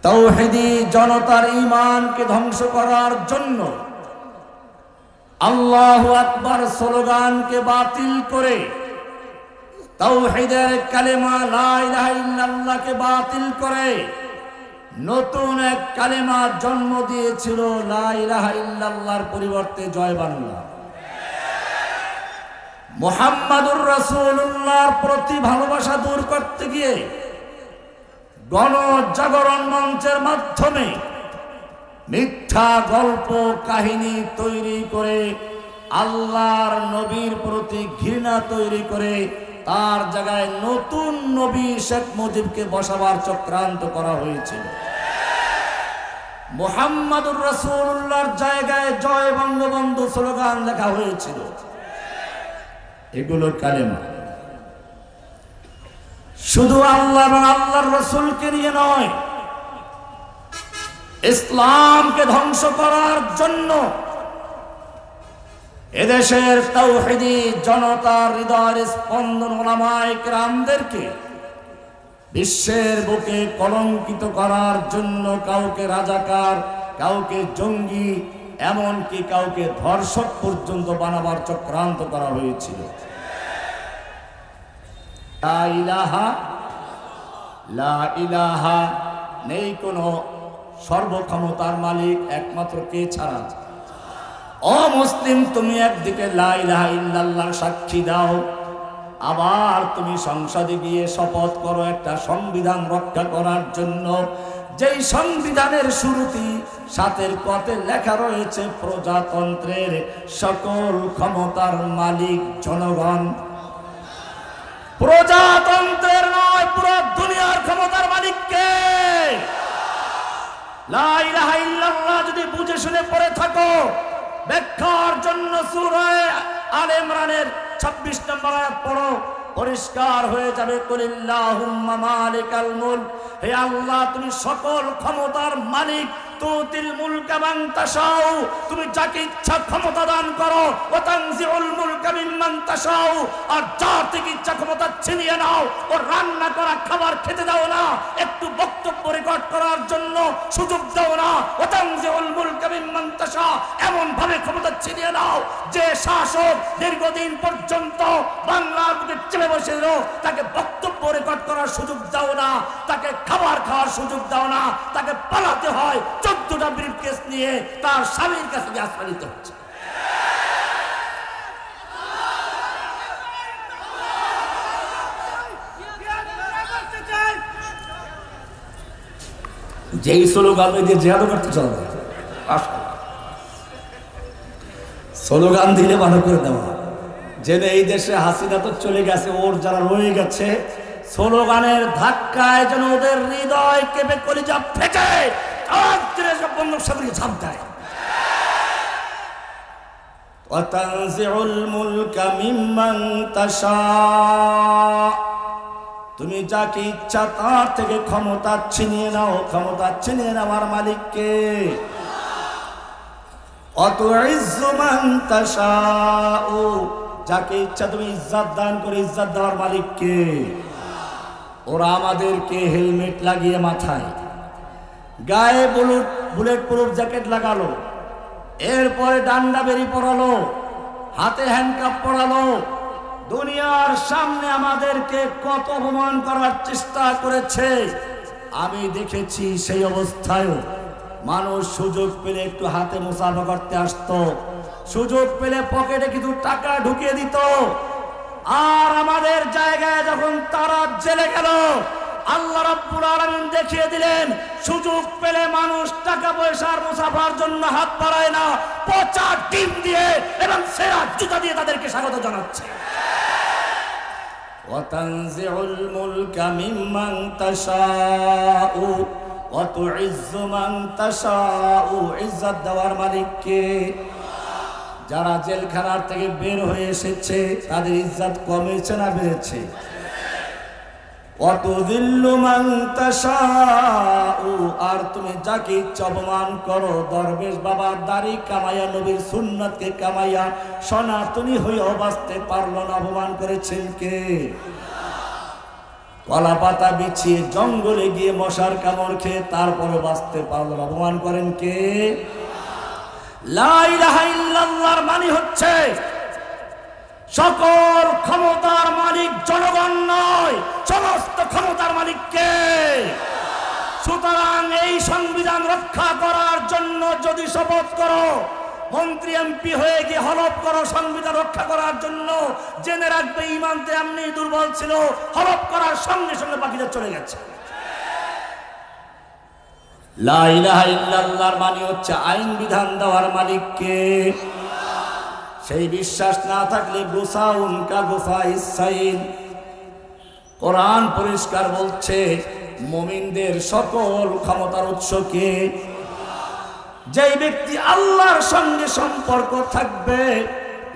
তাওহীদি জনতার ঈমানকে ধ্বংস করার জন্য আল্লাহু আকবার স্লোগানকে বাতিল করে তাওহীদের কালেমা লা ইলাহা ইল্লাল্লাহকে বাতিল করে নতুন এক কালেমা জন্ম দিয়েছিল লা ইলাহা ইল্লাল্লাহর পরিবর্তে জয় বাংলা। মুহাম্মাদুর রাসূলুল্লাহর প্রতি ভালোবাসা দূর করতে গিয়ে গণজাগরণ মঞ্চের মাধ্যমে মিথ্যা গল্প কাহিনী তৈরি করে আল্লাহর নবীর প্রতি ঘৃণা তৈরি করে তার জায়গায় নতুন নবী শেখ মুজিবকে বসাবার চক্রান্ত করা হয়েছিল। মুহাম্মাদুর রাসূলুল্লাহর জায়গায় জয় বঙ্গবন্ধু স্লোগান লেখা হয়েছিল। এগুলো কালেমা শুধু আল্লাহ এবং আল্লাহর রাসূলকে নিয়ে নয়, ইসলামকে ধ্বংস করার জন্য এদেশের তাওহীদি জনতার হৃদয়ের স্পন্দন উলামায়ে কেরামদেরকে বিশ্বের বুকে কলঙ্কিত করার জন্য কাউকে রাজাকার, কাউকে জঙ্গি, এমনকি কাউকে ধর্ষক পর্যন্ত বানাবার চক্রান্ত করা হয়েছিল। লা ইলাহা লা ইলাহা, নেই কোনো সর্বক্ষমতার মালিক একমাত্র কে ছাড়া। ও মুসলিম, তুমি একদিকে লা ইলাহা ইল্লাল্লাহর সাক্ষী দাও, আবার তুমি সংসদে গিয়ে শপথ করো একটা সংবিধান রক্ষা করার জন্য, যেই সংবিধানের শুরুতেই ৭ পথে লেখা রয়েছে প্রজাতন্ত্রের সকল ক্ষমতার মালিক জনগণ। প্রজাতন্ত্রের নয়, পুরো দুনিয়ার ক্ষমতার মালিক কে? লা ইলাহা ইল্লাল্লাহ যদি বুঝে শুনে পড়ে থাকো, ব্যাখ্যার জন্য সূরা আলে ইমরানের ২৬ নম্বর আয়াত পড়ো, পরিষ্কার হয়ে যাবে। কুলিল্লাহুম্মা মালিকাল মুলক, হে আল্লাহ তুমি সকল ক্ষমতার মালিক। তুতিল মুলকা মান তাশাউ, তুমি যাকে ইচ্ছা ক্ষমতা দান করো। ওয়া তানজিউল মুলকা মিম্মান তাশাউ, আর যার থেকে ইচ্ছা ক্ষমতা ছিনিয়ে নাও। ও রান্না করা খাবার খেতে দাও না, একটু বক্তব্য রেকর্ড করার জন্য সুযোগ দাও না। ওয়া তানজিউল মুলকা মিম্মান তাশা, এমন ভাবে ক্ষমতা ছিনিয়ে নাও যে শাসক দীর্ঘদিন পর্যন্ত বাংলার বুকে চেপে বসেছিল, তাকে বক্তব্য রেকর্ড করার সুযোগ দাও না, তাকে খাবার খাওয়ার সুযোগ দাও না, তাকে পালাতে হয় ১৪টা ব্রিফকেস নিয়ে তার স্বামীর কাছে গিয়ে আশ্রয় নিতে হচ্ছে। যেই স্লোগান দিয়ে জেহাদ করতে চলবে, স্লোগান দিলে ভালো করে দেওয়া, জেনে এই দেশে হাসিনা তো চলে গেছে, ওর যারা রয়ে গেছে স্লোগানের ধাক্কায় যেন ওদের হৃদয় কেঁপে কলিজা ফেটে ঝাঁপ দেয়। ওয়াতানজিউল মুলকা মিম্মান তাশা, তুমি যাকে ইচ্ছা তার থেকে ক্ষমতা ছিনিয়ে নাও। ক্ষমতা ছিনিয়ে নেওয়ার মালিককে। ওয়াতুইজ্জু মান তাশাউ, যাকে ইচ্ছা তুমি ইজ্জত দান করে ইজ্জত দেওয়ার মালিককে। ওরা আমাদেরকে হেলমেট লাগিয়ে মাথায়, গায়ে বুলেট প্রুফ জ্যাকেট লাগালো, এরপরে ডান্ডা বেরি পরালো, হাতে হ্যান্ডকাপ পরালো, দুনিয়ার সামনে আমাদেরকে কত অপমান করার চেষ্টা করেছে আমি দেখেছি। সেই অবস্থায়ও মানুষ সুযোগ পেলে একটু হাতে মুসাফা করতে আসতো, সুযোগ পেলে পকেটে কিছু টাকা ঢুকিয়ে দিত। আর আমাদের জায়গায় যখন তারা জেলে গেল, আল্লাহ রাব্বুল আলামিন দেখিয়ে দিলেন সুযোগ পেলে মানুষ টাকা পয়সার মুসাফার জন্য হাত বাড়ায় না, পচা ডিম দিয়ে এবং সেরা জুতা দিয়ে তাদেরকে স্বাগত জানাচ্ছে। ওয়াতানজিউল মুলকা মিম্মান তাশাউ ওয়া তুইজ্জু মান তাশাউ, ইজ্জত দেওয়ার মালিককে। যারা জেলখানার থেকে বের হয়ে এসেছে তাদের ইজ্জত কমেছে না বেড়েছে? ওয়াতুযিল্লু মান তাশাউ, আর তুমি যাকে ইচ্ছা অপমান করো। দরবেশ বাবার দাড়ি কামাইয়া, নবীর সুন্নাতকে কামাইয়া সনাতনী হয়েও বাঁচতে পারলো না, অপমান করেছেন কে? কলা পাতা বিছিয়ে জঙ্গলে গিয়ে মশার কামড় খেয়ে তারপরে বাঁচতে পারল। অপমান করেন কে? লা ইলাহা ইল্লাল্লাহর মানে হচ্ছে সকল ক্ষমতার মালিক জনগণ নয়, সমস্ত ক্ষমতার মালিক কে? সুতরাং এই সংবিধান রক্ষা করার জন্য যদি শপথ করো, মন্ত্রী এমপি হয়ে গিয়ে হলফ করো সংবিধান রক্ষা করার জন্য, জেনে রাখবে ঈমানতে এমনি দুর্বল ছিল, হলফ করার সঙ্গে সঙ্গে বাকিটা চলে গেছে। লা ইলাহা ইল্লাল্লাহর মানে হচ্ছে আইন বিধান দেওয়ার মালিক কে? সেই বিশ্বাস না থাকলে গুসাউন কা গুসা ইসাইল। কোরআন পরিষ্কার বলছে মুমিনদের সকল ক্ষমতার উৎস কে? যেই ব্যক্তি আল্লাহর সঙ্গে সম্পর্ক থাকবে,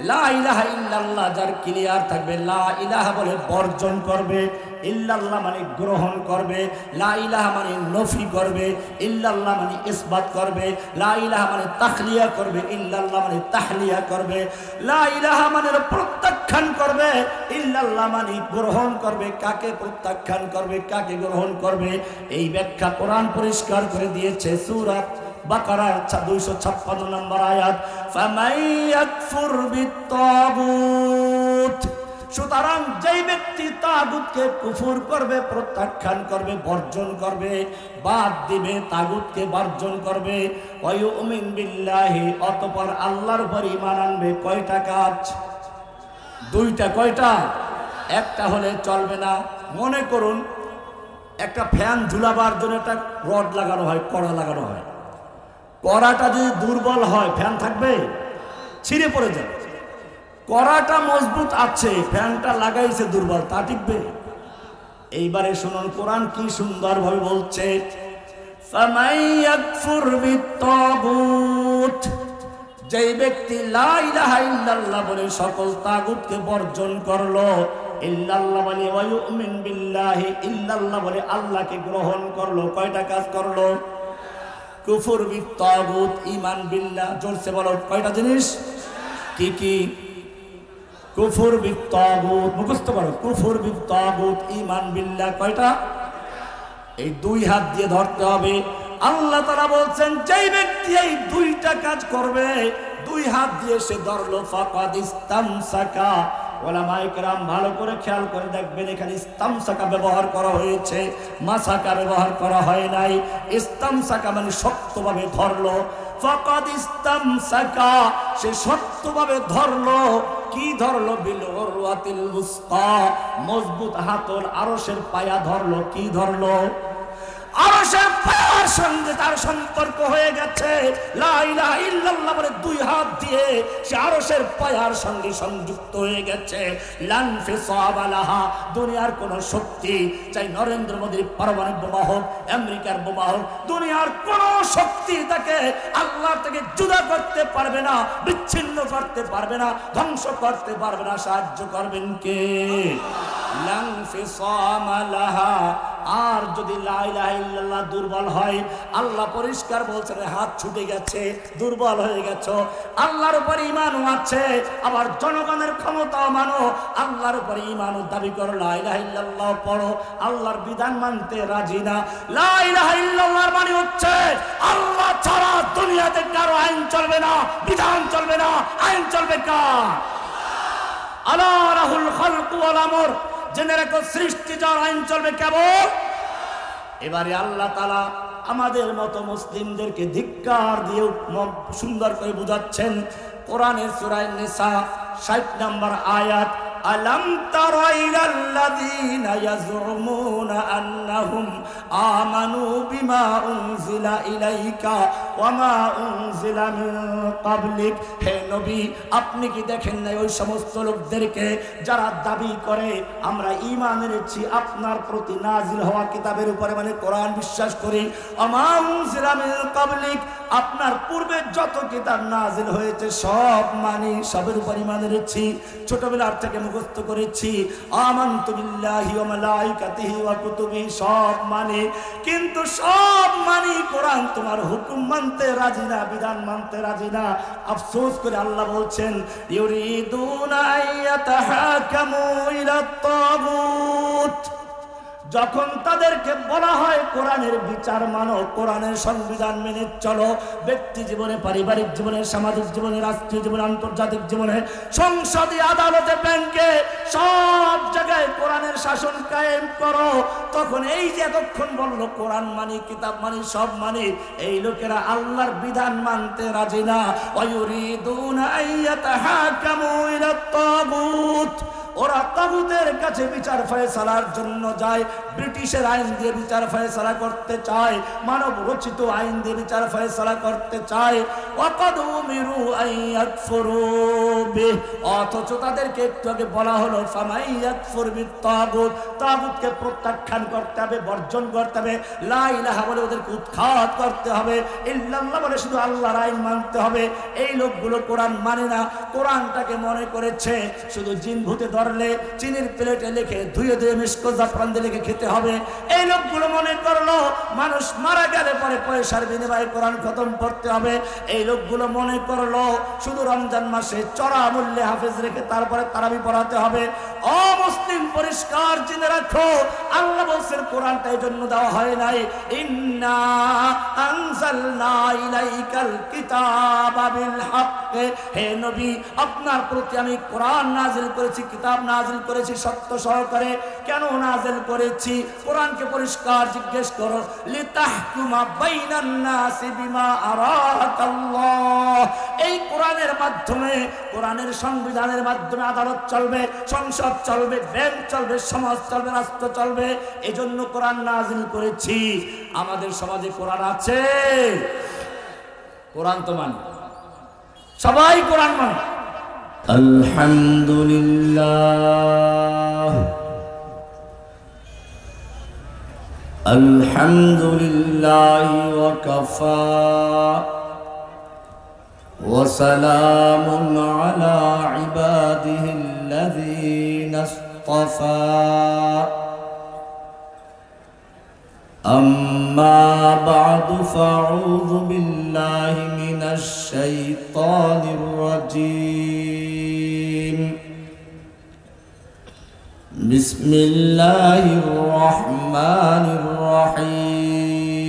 লা ইলাহা ইল্লাল্লাহ যার ক্লিয়ার থাকবে, লা ইলাহা বলে বর্জন করবে, ইল্লাল্লাহ মানে গ্রহণ করবে, লা ইলাহা মানে নফি করবে, ইল্লাল্লাহ মানে ইসবাত করবে, লা ইলাহা মানে তাখলিয়া করবে, ইল্লাল্লাহ মানে তাহলিয়া করবে, লা ইলাহা মানে প্রত্যাখ্যান করবে, ইল্লাল্লাহ মানে গ্রহণ করবে। কাকে প্রত্যাখ্যান করবে, কাকে গ্রহণ করবে, এই ব্যাখ্যা কোরআন পরিষ্কার করে দিয়েছে। সূরা বাকারা 256 নম্বর আয়াত, ফামান ইয়াকফুর বিত্তাগুত। সুতরাং যেই ব্যক্তি তাগুতকে কুফর করবে, প্রত্যাখ্যান করবে, বর্জন করবে, বাদ দিবে, তাগুতকে বর্জন করবে, ওয়া ইউমিন বিল্লাহি, অতঃপর আল্লাহর উপর ঈমান আনবে। কয়টা কাজ? দুইটা। কয়টা? একটা হলে চলবে না। মনে করুন একটা ফ্যান ঝুলাবার জন্য একটা রড লাগানো হয়, কড়া লাগানো হয়। কড়াটা যদি দুর্বল হয় ফ্যান থাকবে? ছিঁড়ে পড়ে যাবে। কড়াটা মজবুত আছে, ফ্যানটা লাগাইছে দুর্বল, তা টিকবে? এইবারে শুনুন কোরআন কি সুন্দরভাবে বলছে, ফামান ইয়াকফুর বিত্তাগুত। যেই ব্যক্তি লা ইলাহা ইল্লাল্লাহ বলে সকল তাগুতকে বর্জন করলো, ইল্লাল্লাহ বলে ওয়া ইউমিন বিল্লাহি, ইল্লাল্লাহ বলে আল্লাহকে গ্রহণ করলো। কয়টা কাজ করলো? কুফর বিত্তাগুত, ঈমান বিল্লাহ। জোরসে বলো কয়টা জিনিস? কি কি? কুফর বিত্তাগুত, মুখস্থ করো। কুফর বিত্তাগুত, ঈমান বিল্লাহ। কয়টা? এই দুই হাত দিয়ে ধরতে হবে। আল্লাহ তাআলা বলছেন যেই ব্যক্তি এই দুইটা কাজ করবে, দুই হাত দিয়ে সে ধরলো, ফাকাদ ইস্তামসাকা। ওলামায়ে কেরাম ভালো করে খেয়াল করে দেখবেন, এখানে ইস্তামসাকা ব্যবহার করা হয়েছে, মাসাকা ব্যবহার করা হয় নাই। ইস্তামসাকা মানে শক্তভাবে ধরলো। ফাকাদ ইস্তামসাকা, সে শক্তভাবে ধরলো। কি ধরলো? বিল উরওয়াতিল উসকা, মজবুত হাতল আরশের পায়া ধরলো। কি ধরলো? আরশের পায়ার সঙ্গে তার সম্পর্ক হয়ে গেছে। লা ইলাহা ইল্লাল্লাহ বলে দুই হাত দিয়ে সে আরশের পায়ার সঙ্গে সংযুক্ত হয়ে গেছে। লান ফিসাবা লাহা, দুনিয়ার কোন শক্তি, চাই নরেন্দ্র মোদীর পারমাণবিক বোমা হোক, আমেরিকার বোমা হোক, দুনিয়ার কোন শক্তি তাকে আল্লাহ থেকে জুদা করতে পারবে না, বিচ্ছিন্ন করতে পারবে না, ধ্বংস করতে পারবে না। সাহায্য করবেন কে? লান ফিসামা লাহা। আর যদি লা ইলাহা ইল্লাল্লাহ দুর্বল হয়, আল্লাহ পরিষ্কার বলছেন হাত ছুটে গেছে, দুর্বল হয়ে গেছো। আল্লাহর উপর ঈমানও আছে, আবার জনগণের ক্ষমতাও মানো, আল্লাহর উপর ঈমানও দাবি করো, লা ইলাহা ইল্লাল্লাহ পড়ো, আল্লাহর বিধান মানতে রাজি না। লা ইলাহা ইল্লাল্লাহর মানে হচ্ছে আল্লাহ ছাড়া দুনিয়াতে কারো আইন চলবে না, বিধান চলবে না। আইন চলবে কার? আলা লাহুল খালকু ওয়াল আমর। জেনে রাখো সৃষ্টি যার, আইন চলবে কেবল। এবারে আল্লাহ তাআলা আমাদের মতো মুসলিমদেরকে ধিক্কার দিয়ে সুন্দর করে বুঝাচ্ছেন। কোরআনের সূরা নিসা 60 নম্বর আয়াত, আলাম তারা ইলাল্লাযীনা ইয়াজউমুনা আন্নাহুম আমানু বিমা উনজিলা ইলাইকা ওয়া মা উনজিলা মিন ক্বাবলিক। হে নবী, আপনি কি দেখেন না ওই সমস্ত লোকদেরকে যারা দাবি করে আমরা ঈমান এনেছি আপনার প্রতি নাজিল হওয়া কিতাবের উপরে, মানে কোরআন বিশ্বাস করি, ওয়া মা উনজিলা মিন ক্বাবলিক, আপনার পূর্বে যত কিতাব নাজিল হয়েছে সব মানি, সবের উপর ঈমান এনেছি, ছোটবেলার থেকে মুখস্থ করেছি। আমানতু বিল্লাহি ওয়া মালাইকাতিহি ওয়া কুতুবিহি, সব মানি, কিন্তু সব মানি, কোরআন তোমার হুকুম মানতে রাজি না, বিধান মানতে রাজি না। আফসোস করে আল্লাহ বলছেন, ইউরিদুনা আইয়াতাহাকামু ইলাত তাগুত, যখন তাদেরকে বলা হয় কোরআনের বিচার মানো, কোরআনের সংবিধান মেনে চলো, ব্যক্তি জীবনে, পারিবারিক জীবনে, সামাজিক জীবনে, রাষ্ট্রীয় জীবনে, আন্তর্জাতিক জীবনে, সংসদে, আদালতে, ব্যাংকে, সব জায়গায় কোরআনের শাসন কায়েম করো, তখন এই যে এতক্ষণ বললো কোরআন মানি, কিতাব মানি, সব মানি, এই লোকেরা আল্লাহর বিধান মানতে রাজি না। ওয়ায়ুরিদুনা আইয়াতাহাকামু ইলা তাগুত, ওরা তাগুতের কাছে বিচার ফয়সালার জন্য যায়। ব্রিটিশের আইন দিয়ে বিচার ফয়সালা করতে চায়, মানব রচিত আইন দিয়ে বিচার ফয়সালা করতে চায়। ওয়াকাদ উমিরু আইয়াকফুরু বিহি, অথচ তাদেরকে একটু আগে বলা হলো ফামাইয়াকফুর বিত-তাগুত, তাগুতকে প্রত্যাখ্যান করতে হবে, বর্জন করতে হবে, লা ইলাহা বলে ওদেরকে উৎখাত করতে হবে, ইল্লাল্লাহ বলে শুধু আল্লাহর আইন মানতে হবে। এই লোকগুলো কোরআন মানে না, কোরআনটাকে মনে করেছে শুধু জিন ভূতে ধরলে চিনির প্লেটে লিখে ধুয়ে ধুয়ে মিষ্ক জাফরান দিয়ে লিখে খেতে হবে। এই লোকগুলো মনে করলো মানুষ মারা গেলে পরে পয়সার বিনিময়ে কোরআন খতম করতে হবে। এই লোকগুলো মনে করলো শুধু রমজান মাসে চড়া মূল্যে হাফেজ রেখে তারপরে তারাবি পড়াতে হবে। ও মুসলিম, পরিষ্কার জেনে রাখো, আল্লাহ বলছেন কোরআনটা এই জন্য দেওয়া হয় নাই, ইন্না আনজালনা ইলাইকাল কিতাবা বিল হক, হে নবী আপনার প্রতি আমি কোরআন নাযিল করেছি, কিতাব নাযিল করেছি সত্য সহকারে। কেন নাযিল করেছি? কোরআনকে পরিষ্কার জিজ্ঞেস করো, লিতাহকুমা বাইনান নাসি বিমা আরাকাল্লাহ, এই কোরআনের মাধ্যমে, কোরআনের সংবিধানের মাধ্যমে আদালত চলবে, সংসদ চলবে, ব্যাংক চলবে, সমাজ চলবে, রাষ্ট্র চলবে। এজন্য কোরআন নাযিল করেছি। আমাদের সমাজে কোরআন আছে? কোরআন তো মানে, সবাই কোরআন মানে। আলহামদুলিল্লাহ, আলহামদুলিল্লাহ ওয়া কাফা ওয়া সালামুন আলা ইবাদিহিল্লাযীনা ইসতাফা। أما بعد فأعوذ بالله من الشيطان الرجيم. بسم الله الرحمن الرحيم.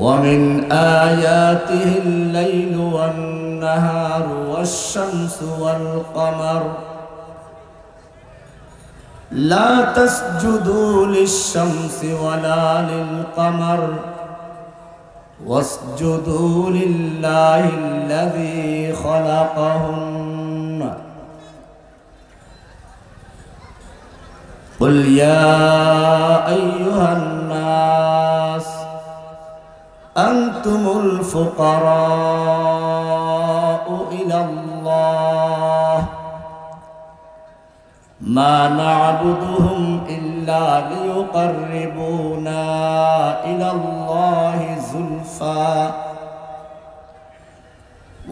ومن آياته الليل والنهار والشمس والقمر لا تسجدوا للشمس ولا للقمر واسجدوا لله الذي خلقهن. قل يا أيها الناس أنتم الفقراء إلى الله ما نعبدهم إلا ليقربونا إلى الله زلفى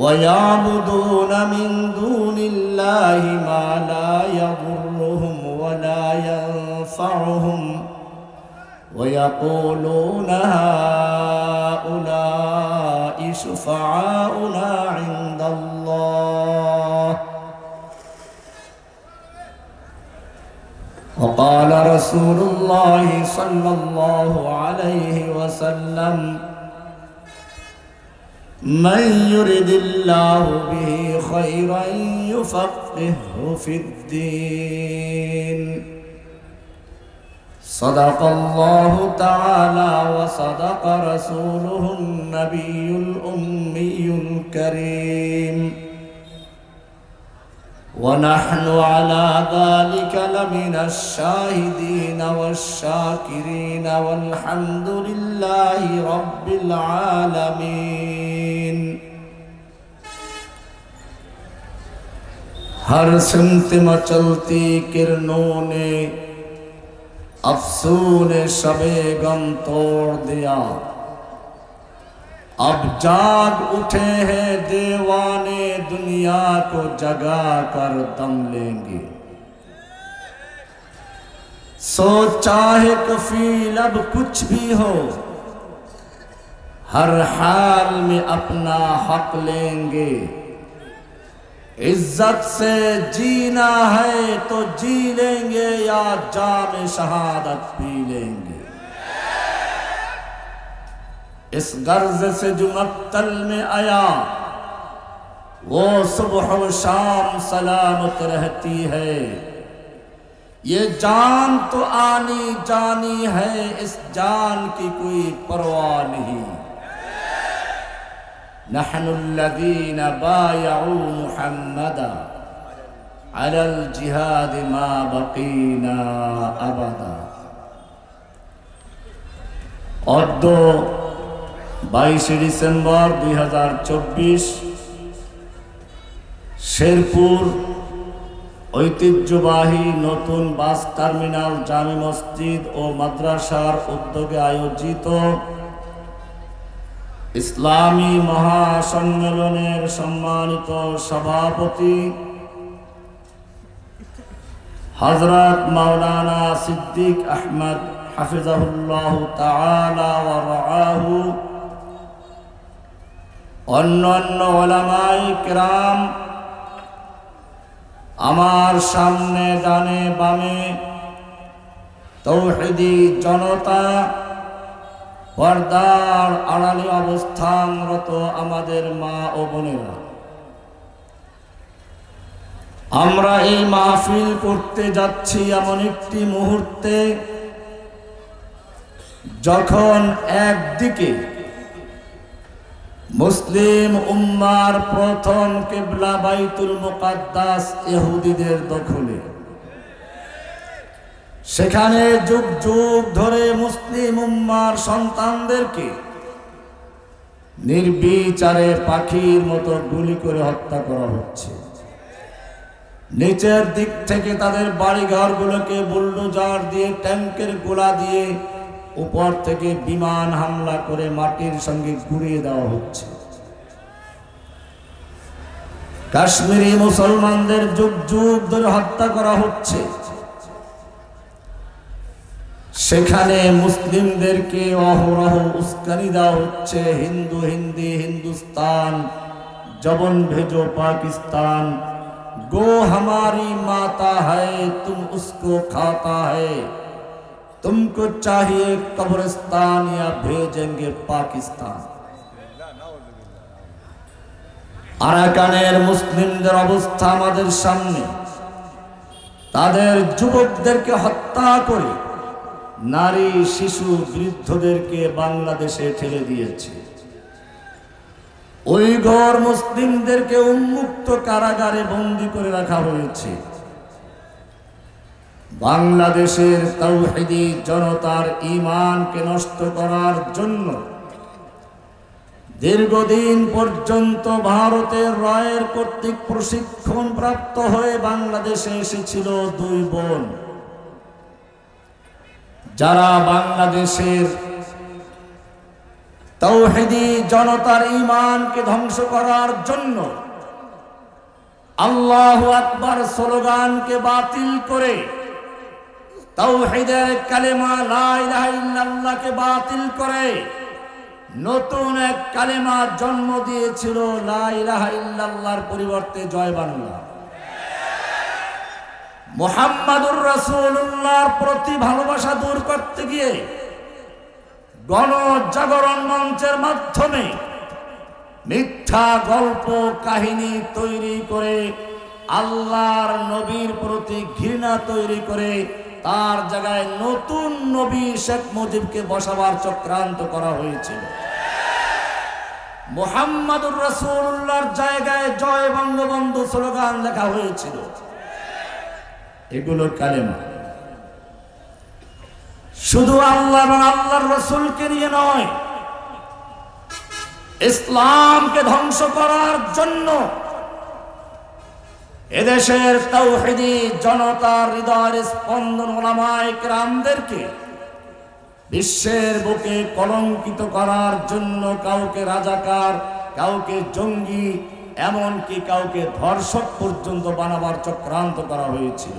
ويعبدون من دون الله ما لا يضرهم ولا ينفعهم ويقولون هؤلاء شفعاؤنا عند الله. وقال رسول الله صلى الله عليه وسلم من يرد الله به خيرا يفقهه في الدين. صدق الله تعالى وصدق رسوله النبي الأمي الكريم ونحن على ذلك لمن الشاهدين والشاكرين والحمد لله رب العالمين. हर सिमत मचलती किरणों ने अफसून शबे गम तोड़ दिया, अब जाग उठे हैं दीवाने दुनिया को जगा कर दम लेंगे। सो चाहे कफील अब कुछ भी हो हर हाल में अपना हक लेंगे। इज्जत से जीना है तो जी लेंगे या जाम शहादत पी लेंगे। इस गर्ज से जो मक्तल में आया वो सुबह व शाम सलामत रहती है। ये जान तो आनी जानी है, इस जान की कोई परवाह नहीं। नहनुल्लज़ीना बायऊ मुहम्मदा अलल जिहाद मा बकीना अबदा। অদ্য 22 ডিসেম্বর 2024 শেরপুর ঐতিহ্যবাহী নতুন বাস টার্মিনাল জামে মসজিদ ও মাদ্রাসার উদ্যোগে আয়োজিত ইসলামী মহাসম্মেলনের সম্মানিত সভাপতি হযরত মাওলানা সিদ্দিক আহমদ হাফিজাহুল্লাহ তাআলা ওয়া রাআহু, অন্যান্য উলামায়ে কেরাম, আমার সামনে ডানে বামে তৌহিদি জনতা, পর্দার আড়ালে অবস্থানরত আমাদের মা ও বোনেরা, আমরা এই মাহফিল করতে যাচ্ছি এমন একটি মুহূর্তে যখন একদিকে মুসলিম উম্মার প্রথম কিবলা বাইতুল মুকাদ্দাস ইহুদিদের দখলে, সেখানে যুগ যুগ ধরে মুসলিম উম্মার সন্তানদেরকে নির্বিচারে পাখির মতো গুলি করে হত্যা করা হচ্ছে। নিচের দিক থেকে তাদের বাড়িঘরগুলোকে বুলডোজার দিয়ে, ট্যাঙ্কের গোলা দিয়ে, উপর থেকে বিমান হামলা করে মাটির সঙ্গে গুঁড়িয়ে দেওয়া হচ্ছে। কাশ্মীরি মুসলমানদের যুগ যুগ ধরে হত্যা করা হচ্ছে। সেখানে মুসলিমদেরকে অহরহ উস্কানি দেওয়া হচ্ছে। হিন্দু হিন্দি হিন্দুস্তান, জবন ভেজো পাকিস্তান, गो हमारी माता है तुम उसको खाता है, तुमको चाहिए कब्रिस्तान या भेजेंगे पाकिस्तान। আরাকানের মুসলিমদের অবস্থা আমাদের সামনে। তাদের যুবকদেরকে হত্যা করে নারী শিশু বৃদ্ধদেরকে বাংলাদেশে ঠেলে দিয়েছে। উইঘুর মুসলিমদেরকে উন্মুক্ত কারাগারে বন্দী করে রাখা হয়েছে। বাংলাদেশের তাওহীদি জনতার ঈমানকে নষ্ট করার জন্য দীর্ঘদিন পর্যন্ত ভারতের রয়ের কর্তৃক প্রশিক্ষণ প্রাপ্ত হয়ে বাংলাদেশে এসেছিল দুই বোন, যারা বাংলাদেশের তাওহীদি জনতার ঈমানকে ধ্বংস করার জন্য আল্লাহু আকবার স্লোগানকে বাতিল করে, তাওহীদের কালেমা লা ইলাহা ইল্লাল্লাহকে বাতিল করে নতুন এক কালেমা জন্ম দিয়েছিল, লা ইলাহা ইল্লাল্লাহর পরিবর্তে জয় বাংলা। মুহাম্মাদুর রাসূলুল্লাহর প্রতি ভালোবাসা দূর করতে গিয়ে গণজাগরণ মঞ্চের মাধ্যমে মিথ্যা গল্প কাহিনী তৈরি করে আল্লাহর নবীর প্রতি ঘৃণা তৈরি করে তার জায়গায় নতুন নবী শেখ মুজিবকে বসাবার চক্রান্ত করা হয়েছিল। মুহাম্মাদুর রাসূলুল্লাহর জায়গায় জয় বঙ্গবন্ধু স্লোগান লেখা হয়েছিল। এগুলো কালেমা। শুধু আল্লাহ এবং আল্লাহর রাসূলকে নিয়ে নয়, ইসলামকে ধ্বংস করার জন্য এদেশের তাওহীদি জনতার হৃদয়ের স্পন্দন উলামায়ে কেরামদেরকে বিশ্বের বুকে কলঙ্কিত করার জন্য কাউকে রাজাকার, কাউকে জঙ্গি, এমনকি কাউকে ধর্ষক পর্যন্ত বানাবার চক্রান্ত করা হয়েছিল।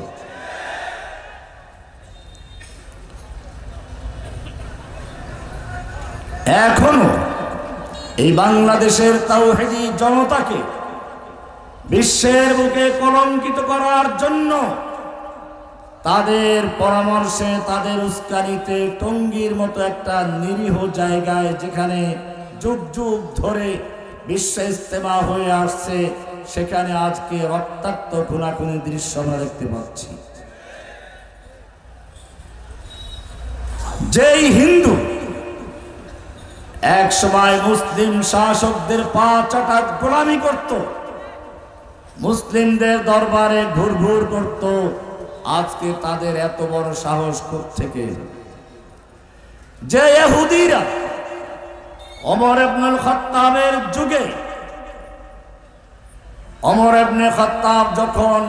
এখনো এই বাংলাদেশের তাওহীদি জনতাকে বিশ্বের বুকে কলঙ্কিত করার জন্য তাদের পরামর্শে, তাদের উস্কানিতে টঙ্গীর মতো একটা নিরীহ জায়গায়, যেখানে যুগ যুগ ধরে বিশ্ব ইজতেমা হয়ে আসছে, সেখানে আজকে রক্তাক্ত খুনাখুনির দৃশ্য আমরা দেখতে পাচ্ছি। যেই হিন্দু এক সময় মুসলিম শাসকদের পা চাটা গোলামি করত, মুসলিমদের দরবারে ঘুরঘুর করত, আজকে তাদের এত বড় সাহস কোত্থেকে? যে ইহুদিরা ওমর ইবনুল খাত্তাবের যুগে, ওমর ইবনে খাত্তাব যখন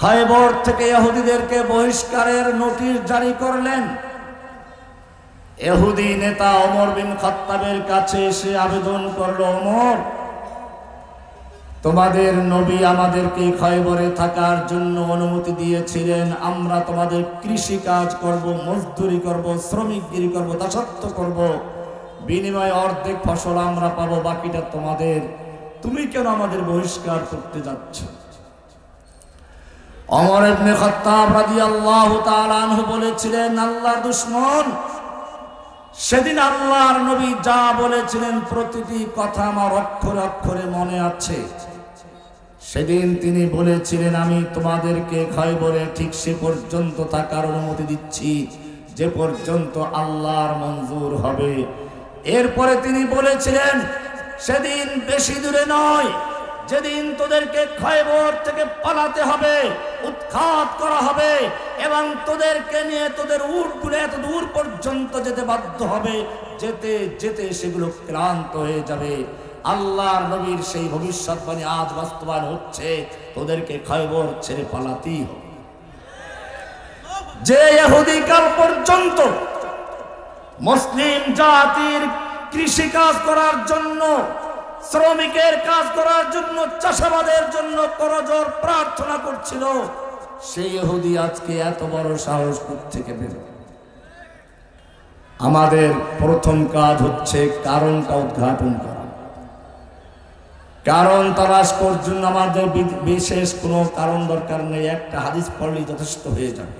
খায়বর থেকে ইহুদিদেরকে বহিষ্কারের নোটিশ জারি করলেন, ইহুদি নেতা ওমর বিন খাত্তাবের কাছে এসে আবেদন করল, ওমর, তোমাদের নবী আমাদেরকে খায়বরে থাকার জন্য অনুমতি দিয়েছিলেন, আমরা তোমাদের কৃষি কাজ করব, মজদুরি করব, শ্রমিকগিরি করব, দাসত্ব করব, বিনিময়ে অর্ধেক ফসল আমরা পাবো, বাকিটা তোমাদের, তুমি কেন আমাদের বহিষ্কার করতে যাচ্ছ? ওমর ইবনে খাত্তাব রাদিয়াল্লাহু তাআলা আনহু বলেছিলেন, আল্লাহর দুশমন, সেদিন আল্লাহর নবী যা বলেছিলেন প্রতিটি কথা আমার অক্ষরে অক্ষরে মনে আছে। সেদিন তিনি বলেছিলেন, আমি তোমাদেরকে খায়বরে ঠিক সে পর্যন্ত থাকার অনুমতি দিচ্ছি যে পর্যন্ত আল্লাহর মঞ্জুর হবে। এরপরে তিনি বলেছিলেন, সেদিন বেশি দূরে নয়, যেদিন তোদেরকে খায়বর থেকে পালাতে হবে, উৎখাত করা হবে এবং তোদেরকে নিয়ে তোদের উটগুলো এত দূর পর্যন্ত যেতে বাধ্য হবে, যেতে যেতে সেগুলো ক্লান্ত হয়ে যাবে। আল্লাহর নবীর সেই ভবিষ্যৎবাণী আজ বাস্তবায়ন হচ্ছে, তোদেরকে খায়বর ছেড়ে পালাতেই হবে। যে ইহুদি কাল পর্যন্ত মুসলিম জাতির কৃষি কাজ করার জন্য, শ্রমিকের কাজ করার জন্য, চাষাবাদের জন্য করজোর প্রার্থনা করছিল, সেই ইহুদি আজকে এত বড় সাহস থেকে পেল? আমাদের প্রথম কাজ হচ্ছে কারণটা উদ্ঘাটন করা। কারণ তালাশ করার জন্য আমাদের বিশেষ কোনো কারণ দরকার নেই, একটা হাদিস পড়লেই যথেষ্ট হয়ে যাবে।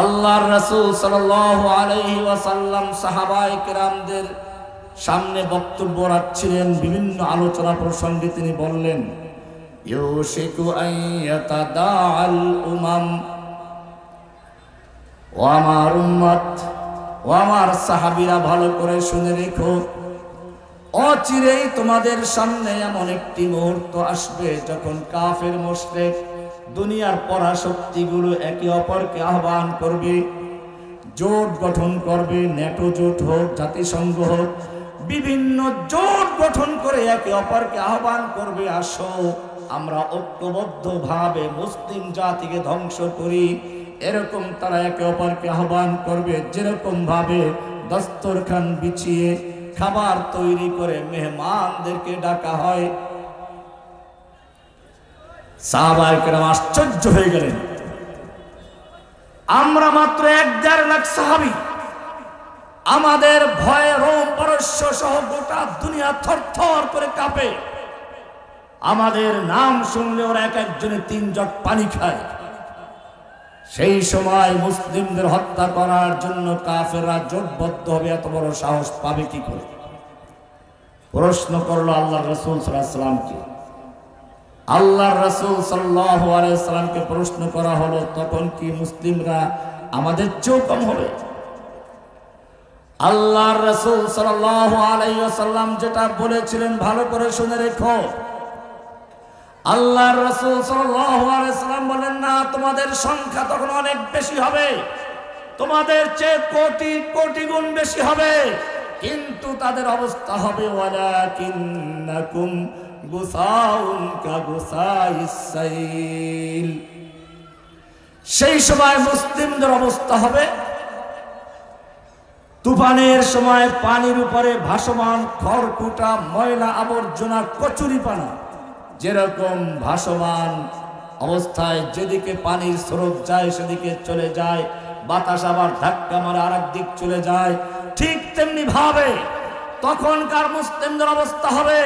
আল্লাহর রাসূল সাল্লাল্লাহু আলাইহি ওয়াসাল্লাম সাহাবায়ে কেরামদের সামনে বক্তব্য রাখছিলেন, বিভিন্ন আলোচনা প্রসঙ্গে তিনি বললেন, ইউশিকু আন ইয়াতাদাআল উমাম, ও আমার উম্মত, ও আমার সাহাবীরা, ভালো করে শুনে রেখো, অচিরেই তোমাদের সামনে এমন একটি মুহূর্ত আসবে যখন কাফের মুশরিক দুনিয়ার পরাশক্তিগুলো একে অপরকে আহ্বান করবে, জোট গঠন করবে, ন্যাটো জোট হোক, জাতিসংঘ হোক, বিভিন্ন জোট গঠন করে একে অপরকে আহ্বান করবে, আসো আমরা ঐক্যবদ্ধ ভাবে মুসলিম জাতিকে ধ্বংস করি। এরকম তারা একে অপরকে আহ্বান করবে, যেরকম ভাবে দস্তরখান বিছিয়ে খাবার তৈরি করে মেহমানদেরকে ডাকা হয়। সাহাবায়ে কেরাম আশ্চর্য হয়ে গেলেন, আমরা মাত্র 1-1.5 লাখ সাহাবী, আমাদের ভয়ে রোম পারস্য সহ গোটা দুনিয়া থরথর করে কাঁপে, আমাদের নাম শুনলে ওরা এক একজনে 3 জগ পানি খায়। সেই সময় মুসলিমদের হত্যা করার জন্য কাফেররা জোটবদ্ধ হবে, এত বড় সাহস পাবে কি করে? প্রশ্ন করলো আল্লাহর রাসূল সাল্লাল্লাহু আলাইহি ওয়াসাল্লামকে। আল্লাহর রাসূল সাল্লাল্লাহু আলাইহি ওয়াসাল্লামকে প্রশ্ন করা হলো, তখন কি মুসলিমরা আমাদের চেয়েও কম হবে? আল্লাহর রাসূল সাল্লাল্লাহু আলাইহি ওয়াসাল্লাম যেটা বলেছিলেন ভালো করে শুনে রেখো। আল্লাহর রাসূল সাল্লাল্লাহু আলাইহি ওয়াসাল্লাম বলেন, না, তোমাদের সংখ্যা তখন অনেক বেশি হবে, তোমাদের চেয়ে কোটি কোটি গুণ বেশি হবে, কিন্তু তাদের অবস্থা হবে ওয়ালাকিন্নাকুম গুসাউন কাগুসাইস সাইল। সেই সময় মুসলিমদের অবস্থা হবে তুফানের সময় পানির উপরে ভাসমান খড়কুটা, ময়লা আবর্জনা, কচুরিপানা যেরকম ভাসমান অবস্থায় যেদিকে পানির স্রোত যায় সেদিকে চলে যায়, বাতাস আবার ধাক্কা মারে আরেক দিক চলে যায়, ঠিক তেমনি ভাবে তখনকার মুসলিমদের অবস্থা হবে।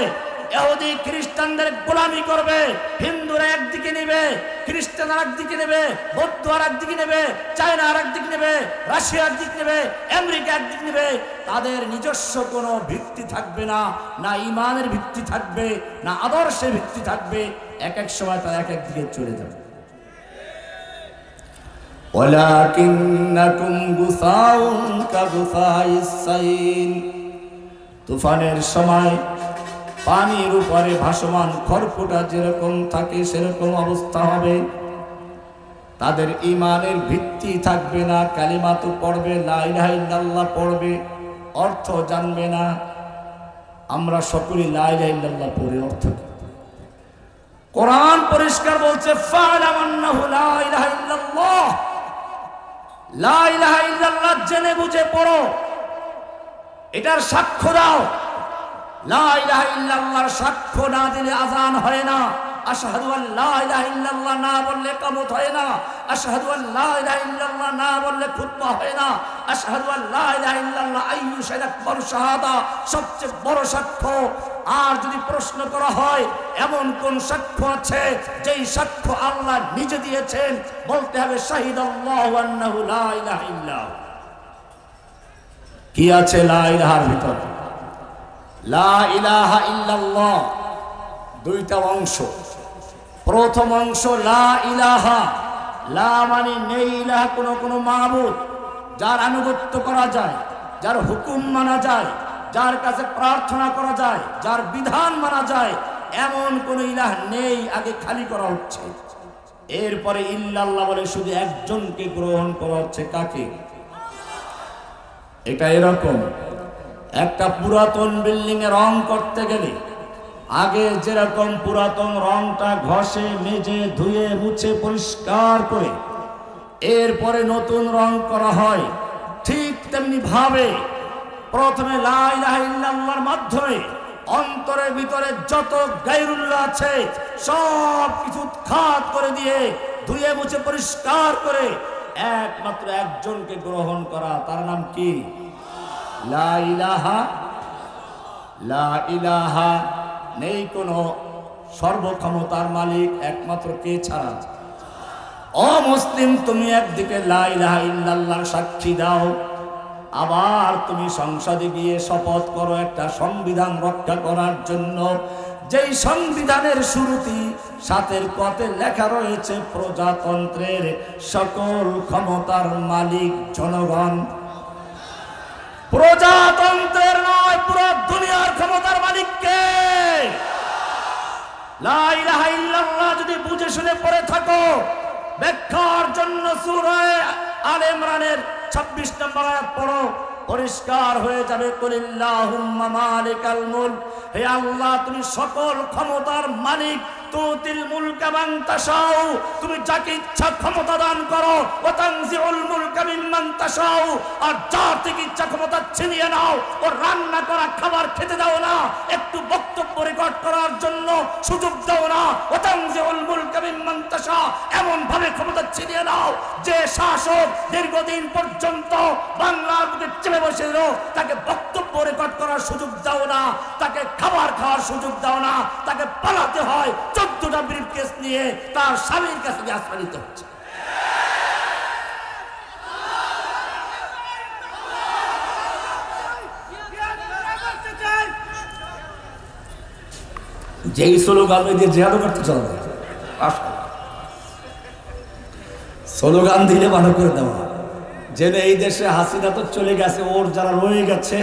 ইহুদি খ্রিস্টানদের গোলামি করবে, হিন্দুরা একদিকে নেবে, খ্রিস্টানরা একদিকে নেবে, বৌদ্ধ আর একদিকে নেবে, চায়না আর একদিকে নেবে, রাশিয়া একদিক নেবে, আমেরিকা একদিক নেবে। তাদের নিজস্ব কোনো ভিত্তি থাকবে না, না ইমানের ভিত্তি থাকবে, না আদর্শের ভিত্তি থাকবে। এক এক সময় তারা এক এক দিকে চলে যাবে। ওয়ালাকিন্নাকুম গুসাউন কাগুসাইস সাইল, তুফানের সময় পানির উপরে ভাসমান খড়কুটা যেরকম থাকে সেরকম অবস্থা হবে। তাদের ইমানের ভিত্তি থাকবে না, কালিমা তো পড়বে, লা ইলাহা ইল্লাল্লাহ পড়বে, অর্থ জানবে না। আমরা সকলে লা ইলাহা ইল্লাল্লাহ পড়ে অর্থ কি? কোরআন পরিষ্কার বলছে ফা'লাম আন্নাহু লা ইলাহা ইল্লাল্লাহ, লা ইলাহা ইল্লাল্লাহ জেনে বুঝে পড়ো, এটার সাক্ষ্য দাও। লা ইলাহা ইল্লাল্লাহর সাক্ষ্য না দিলে আযান হয় না, আশহাদু আল্লা ইলাহা ইল্লাল্লাহ না বললে ইকামত হয় না, আশহাদু আল্লা ইলাহা ইল্লাল্লাহ না বললে খুতবা হয় না, আশহাদু আল্লা ইলাহা ইল্লাল্লাহ আইয়ু শাইইন আকবার শাহাদা, সবচেয়ে বড় সাক্ষ্য। আর যদি প্রশ্ন করা হয় এমন কোন সাক্ষ্য আছে যেই সাক্ষ্য আল্লাহ নিজে দিয়েছেন, বলতে হবে শাহিদাল্লাহু আন্নাহু লা ইলাহা ইল্লাহু। কি আছে লা ইলাহার ভিতর? লা ইলাহা ইল্লাল্লাহ দুইটা অংশ। প্রথম অংশ লা ইলাহা, লা মানে নেই, ইলাহা কোনো মাবুদ যার আনুগত্য করা যায়, যার হুকুম মানা যায়, যার কাছে প্রার্থনা করা যায়, যার বিধান মানা যায়, এমন কোন ইলাহ নেই। আগে খালি করা হচ্ছে, এরপরে ইল্লাল্লাহ বলে শুধু একজনকে গ্রহণ করা হচ্ছে। কাকে? এটা এরকম একটা পুরাতন বিল্ডিং এ রং করতে গেলে আগে যেরকম পুরাতন রংটা ঘষে মেজে ধুয়ে মুছে পরিষ্কার করে এরপরে নতুন রং করা হয়, ঠিক তেমনি ভাবে প্রথমে লা ইলাহা ইল্লাল্লাহর মাধ্যমে অন্তরের ভিতরে যত গায়রুল্লাহ আছে সব কিছু উৎখাত করে দিয়ে ধুয়ে মুছে পরিষ্কার করে একমাত্র একজনকে গ্রহণ করা। তার নাম কি? লা ইলাহা। লা ইলাহা নেই কোনো সর্বক্ষমতার মালিক একমাত্র কে ছাড়া? ও মুসলিম, তুমি একদিকে লা ইলাহা ইল্লাল্লাহর সাক্ষী দাও, আবার তুমি সংসদে গিয়ে শপথ করো একটা সংবিধান রক্ষা করার জন্য, যেই সংবিধানের শুরুতে 7 পথে লেখা রয়েছে প্রজাতন্ত্রের সকল ক্ষমতার মালিক জনগণ। প্রজাতন্ত্রের নয়, পুরো দুনিয়ার ক্ষমতার মালিক কে? লা ইলাহা ইল্লাল্লাহ যদি বুঝে শুনে পড়ে থাকো, ব্যাখ্যার জন্য সূরা আলে ইমরানের 26 নম্বর আয়াত পড়ো, পরিষ্কার হয়ে যাবে। কুলিল্লাহুম্মা মালিকাল মুলক, হে আল্লাহ তুমি সকল ক্ষমতার মালিক। তুতিল মুলকা মান তাশাউ, তুমি যাকে ইচ্ছা ক্ষমতা দান করো। ওয়া তানজিউল মুলকা মিম্মান তাশাউ, আর যার থেকে ইচ্ছা ক্ষমতা ছিনিয়ে নাও। ও রান্না করা খাবার খেতে দাও না, একটু বক্তব্য রেকর্ড করার জন্য সুযোগ দাও না। ওয়া তানজিউল মুলকা মিম্মান তাশা, এমন ভাবে ক্ষমতা ছিনিয়ে নাও যে শাসক দীর্ঘদিন পর্যন্ত বাংলার বুকে চেপে বসেছিল, তাকে বক্তব্য রেকর্ড করার সুযোগ দাও না, তাকে খাবার খাওয়ার সুযোগ দাও না, তাকে পালাতে হয় 14টা ব্রিফকেস নিয়ে তার স্বামীর কাছে আশ্রয় নিতে হচ্ছে। যেই স্লোগান দিয়ে জেহাদ করতে চলবে, স্লোগান দিলে ভালো করে দেওয়া, যেন এই দেশে হাসিনা তো চলে গেছে, ওর যারা রয়ে গেছে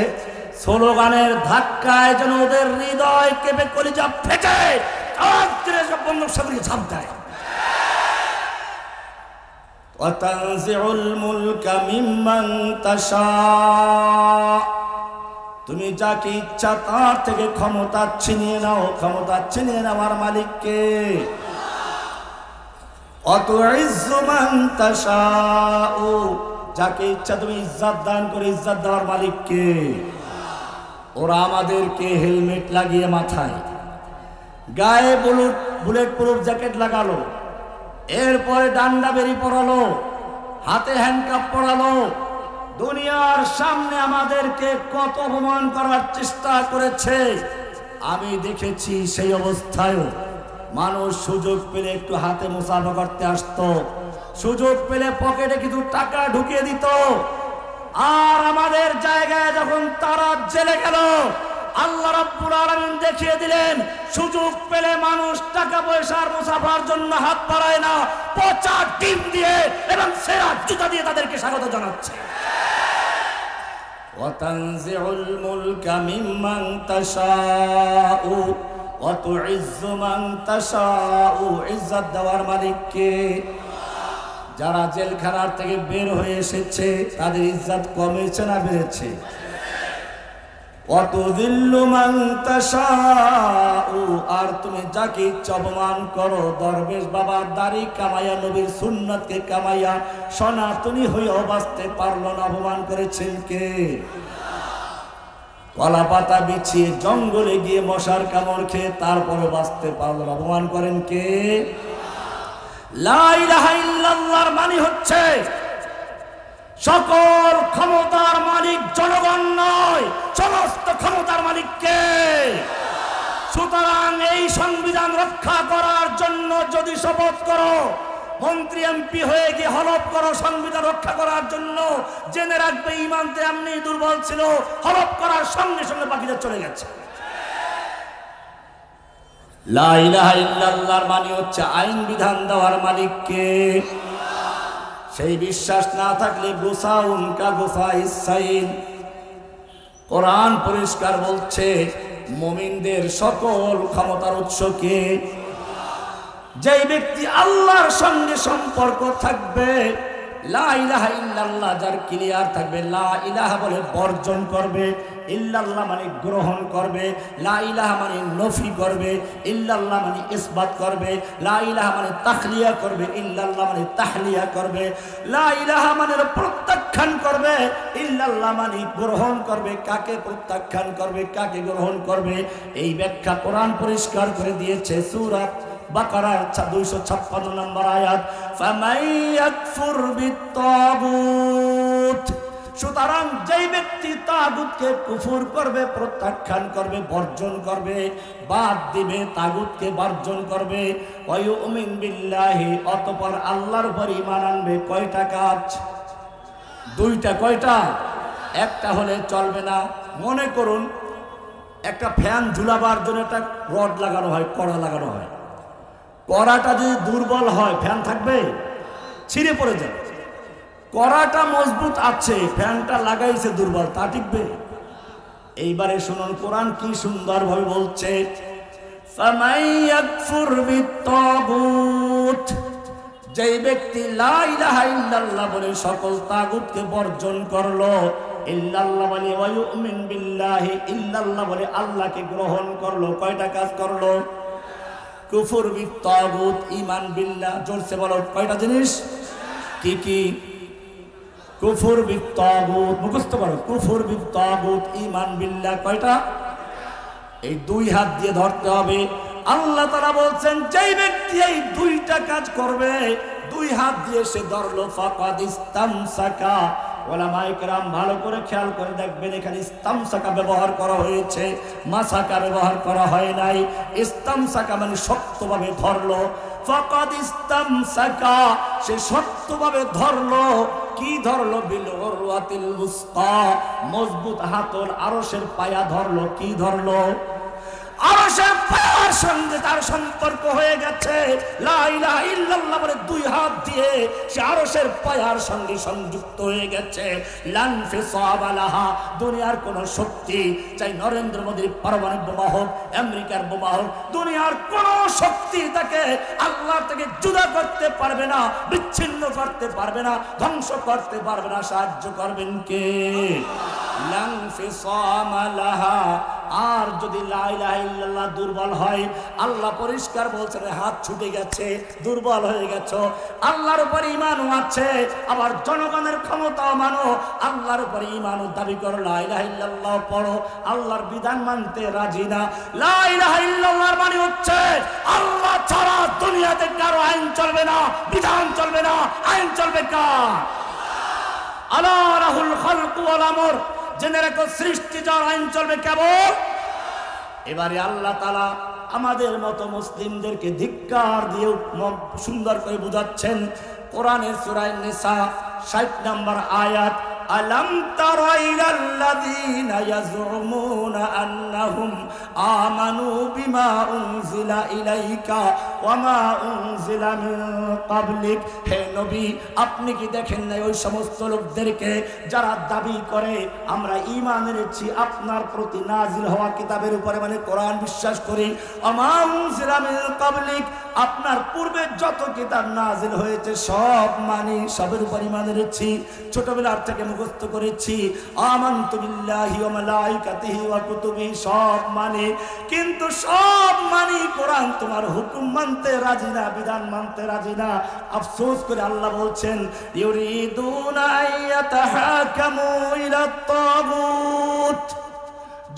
স্লোগানের ধাক্কায় যেন ওদের হৃদয় কেঁপে কলিজা ফেটে বন্ধুর সাথে ঝাঁপ দেয়। ওয়াতানজিউল মুলকা মিম্মান তাশা, তুমি যাকে ইচ্ছা তার থেকে ক্ষমতা ছিনিয়ে নাও। ক্ষমতা ছিনিয়ে নেওয়ার মালিক কে? ওয়াতুইজ্জু মান তাশাউ, যাকে ইচ্ছা তুমি ইজ্জত দান করে ইজ্জত দেওয়ার মালিক কে? ওরা আমাদেরকে হেলমেট লাগিয়ে মাথায়, গায়ে বুলেট প্রুফ জ্যাকেট লাগালো, এরপরে ডান্ডা বেরি পরালো, হাতে হ্যান্ডকাপ পরালো, দুনিয়ার সামনে আমাদেরকে কত অপমান করার চেষ্টা করেছে। আমি দেখেছি সেই অবস্থায়ও মানুষ সুযোগ পেলে একটু হাতে মুসাফা করতে আসতো, সুযোগ পেলে পকেটে কিছু টাকা ঢুকিয়ে দিত। আর আমাদের জায়গায় যখন তারা জেলে গেল, আল্লাহ রাব্বুল আলামিন দেখিয়ে দিলেন সুযোগ পেলে মানুষ টাকা পয়সার মুসাফার জন্য হাত বাড়ায় না, পচা ডিম দিয়ে এবং সেরা জুতা দিয়ে তাদেরকে স্বাগত জানাচ্ছে। ওয়াতানজিউল মুলকা মিম্মান তাশাউ ওয়া তুইজ্জু মান তাশাউ, ইজ্জত দেওয়ার মালিককে। যারা জেলখানার থেকে বের হয়ে এসেছে তাদের ইজ্জত কমেছে না বেড়েছে? ওয়াতুযিল্লু মান তাশাউ, আর তুমি যাকে ইচ্ছা অপমান করো। দরবেশ বাবার দাড়ি কামাইয়া, নবীর সুন্নতকে কামাইয়া সনাতনী হয়েও বাঁচতে পারলো না, অপমান করেছেন কে? কলা পাতা বিছিয়ে জঙ্গলে গিয়ে মশার কামড় খেয়ে তারপরে বাঁচতে পারলো না, অপমান করেন কে? লা ইলাহা ইল্লাল্লাহর মানে হচ্ছে সকল ক্ষমতার মালিক জনগণ নয়, সমস্ত ক্ষমতার মালিক কে? সুতরাং এই সংবিধান রক্ষা করার জন্য যদি শপথ করো, মন্ত্রী এমপি হয়ে গিয়ে হলফ করো সংবিধান রক্ষা করার জন্য, জেনে রাখবে ইমানতে এমনি দুর্বল ছিল, হলফ করার সঙ্গে সঙ্গে বাকিটা চলে গেছে। লা ইলাহা ইল্লাল্লাহর মানে হচ্ছে আইন বিধান দেওয়ার মালিক কে? সেই বিশ্বাস না থাকলে গুসাউন কা গুসাইস সাইল। কোরআন পরিষ্কার বলছে মুমিনদের সকল ক্ষমতার উৎস কে? যেই ব্যক্তি আল্লাহর সঙ্গে সম্পর্ক থাকবে, লা ইলাহা ইল্লাল্লাহ যার ক্লিয়ার থাকবে, লা ইলাহা বলে বর্জন করবে, ইল্লাল্লাহ মানে গ্রহণ করবে, লা ইলাহা মানে নফি করবে, ইল্লাল্লাহ মানে ইসবাত করবে, লা ইলাহা মানে তাখলিয়া করবে, ইল্লাল্লাহ মানে তাহলিয়া করবে, লা ইলাহা মানে প্রত্যাখ্যান করবে, ইল্লাল্লাহ মানে গ্রহণ করবে। কাকে প্রত্যাখ্যান করবে, কাকে গ্রহণ করবে, এই ব্যাখ্যা কোরআন পরিষ্কার করে দিয়েছে। সূরা বাকারা 256 নম্বর আয়াত, ফামান ইয়াকফুর বিত্তাগুত। সুতরাং যেই ব্যক্তি তাগুতকে কুফর করবে, প্রত্যাখ্যান করবে, বর্জন করবে, বাদ দিবে, তাগুতকে বর্জন করবে, ওয়া ইউমিন বিল্লাহি, অতঃপর আল্লাহর উপর ঈমান আনবে। কয়টা কাজ? দুইটা। কয়টা? একটা হলে চলবে না। মনে করুন একটা ফ্যান ঝুলাবার জন্য একটা রড লাগানো হয়, কড়া লাগানো হয়। কড়াটা যদি দুর্বল হয় ফ্যান থাকবে? ছিঁড়ে পড়ে যাবে। কড়াটা মজবুত আছে, ফ্যানটা লাগাইছে দুর্বল, তা টিকবে? এইবারে শুনুন কোরআন কি সুন্দর ভাবে বলছে, ফামান ইয়াকফুর বিত্তাগুত, যেই ব্যক্তি লা ইলাহা ইল্লাল্লাহ বলে সকল তাগুতকে বর্জন করলো, ইল্লাল্লাহ বলে ওয়া ইউমিন বিল্লাহি, ইল্লাল্লাহ বলে আল্লাহকে গ্রহণ করলো। কয়টা কাজ করলো? কুফর বিত্তাগুত, ঈমান বিল্লাহ। জোরসে বলো কয়টা জিনিস? কি কি? কুফর বিত্তাগুত, মুখস্থ করো। কুফর বিত্তাগুত, ঈমান বিল্লাহ। কয়টা? এই দুই হাত দিয়ে ধরতে হবে। আল্লাহ তাআলা বলছেন যেই ব্যক্তি এই দুইটা কাজ করবে, দুই হাত দিয়ে সে ধরলো, ফাকাদ ইস্তামসাকা। ওলামায়ে কেরাম ভালো করে খেয়াল করে দেখবেন, এখানে ইস্তামসাকা ব্যবহার করা হয়েছে, মাসাকা ব্যবহার করা হয় নাই। ইস্তামসাকা মানে শক্তভাবে ধরলো। ফাকাদ ইস্তামসাকা, সে শক্তভাবে ধরলো। কি ধরলো? বিল উরওয়াতিল উসকা, মজবুত হাতল আরশের পায়া ধরলো। কি ধরলো? আরশের পায়ার সঙ্গে তার সম্পর্ক হয়ে গেছে। লা ইলাহা ইল্লাল্লাহ বলে দুই হাত দিয়ে সে আরশের পায়ার সঙ্গে সংযুক্ত হয়ে গেছে। লান ফিসাবা লাহা, দুনিয়ার কোন শক্তি, চাই নরেন্দ্র মোদীর পারমাণবিক বোমা হোক, আমেরিকার বোমা হোক, দুনিয়ার কোন শক্তি তাকে আল্লাহ থেকে জুদা করতে পারবে না, বিচ্ছিন্ন করতে পারবে না, ধ্বংস করতে পারবে না। সাহায্য করবেন কে? লান ফিসামা লাহা। আর যদি লা ইলাহা ইল্লাল্লাহ দুর্বল হয়, আল্লাহ পরিষ্কার বলছেন হাত ছুটে গেছে, দুর্বল হয়ে গেছো। আল্লাহর উপর ঈমানও আছে, আবার জনগণের ক্ষমতাও মানো, আল্লাহর উপর ঈমানও দাবি করো, লা ইলাহা ইল্লাল্লাহ পড়ো, আল্লাহর বিধান মানতে রাজি না। লা ইলাহা ইল্লাল্লাহর মানে হচ্ছে আল্লাহ ছাড়া দুনিয়াতে কারো আইন চলবে না, বিধান চলবে না। আইন চলবে কার? আলা লাহুল খালকু ওয়াল আমর। জেনে রাখো সৃষ্টি যার, আইন চলবে কেবল এবারে আল্লাহ তাআলা আমাদের মতো মুসলিমদেরকে ধিক্কার দিয়ে সুন্দর করে বুঝাচ্ছেন। কোরআনের সূরা নিসা 60 নম্বর আয়াত, আলাম তারা ইলাল্লাযীনা ইয়াজউমুনা আন্নাহুম আমানু বিমা উনজিলা ইলাইকা ওয়া মা উনজিলা মিন ক্বাবলিক। হে নবী, আপনি কি দেখেন না ওই সমস্ত লোকদেরকে যারা দাবি করে আমরা ঈমান এনেছি আপনার প্রতি নাজিল হওয়া কিতাবের উপরে, মানে কোরআন বিশ্বাস করি, ওয়া মা উনজিলা মিন ক্বাবলিক, আপনার পূর্বে যত কিতাব নাজিল হয়েছে সব মানি, সবের উপর ঈমান এনেছি, ছোটবেলার থেকে মুখস্থ করেছি, আমানতু বিল্লাহি ওয়া মালাইকাতিহি ওয়া কুতুবিহি, সব মানি, কিন্তু সব মানি, কোরআন তোমার হুকুম মানতে রাজি না, বিধান মানতে রাজি না। আফসোস করে আল্লাহ বলছেন, ইউরিদুনা আইয়াতাহাকামু ইলাত তাগুত।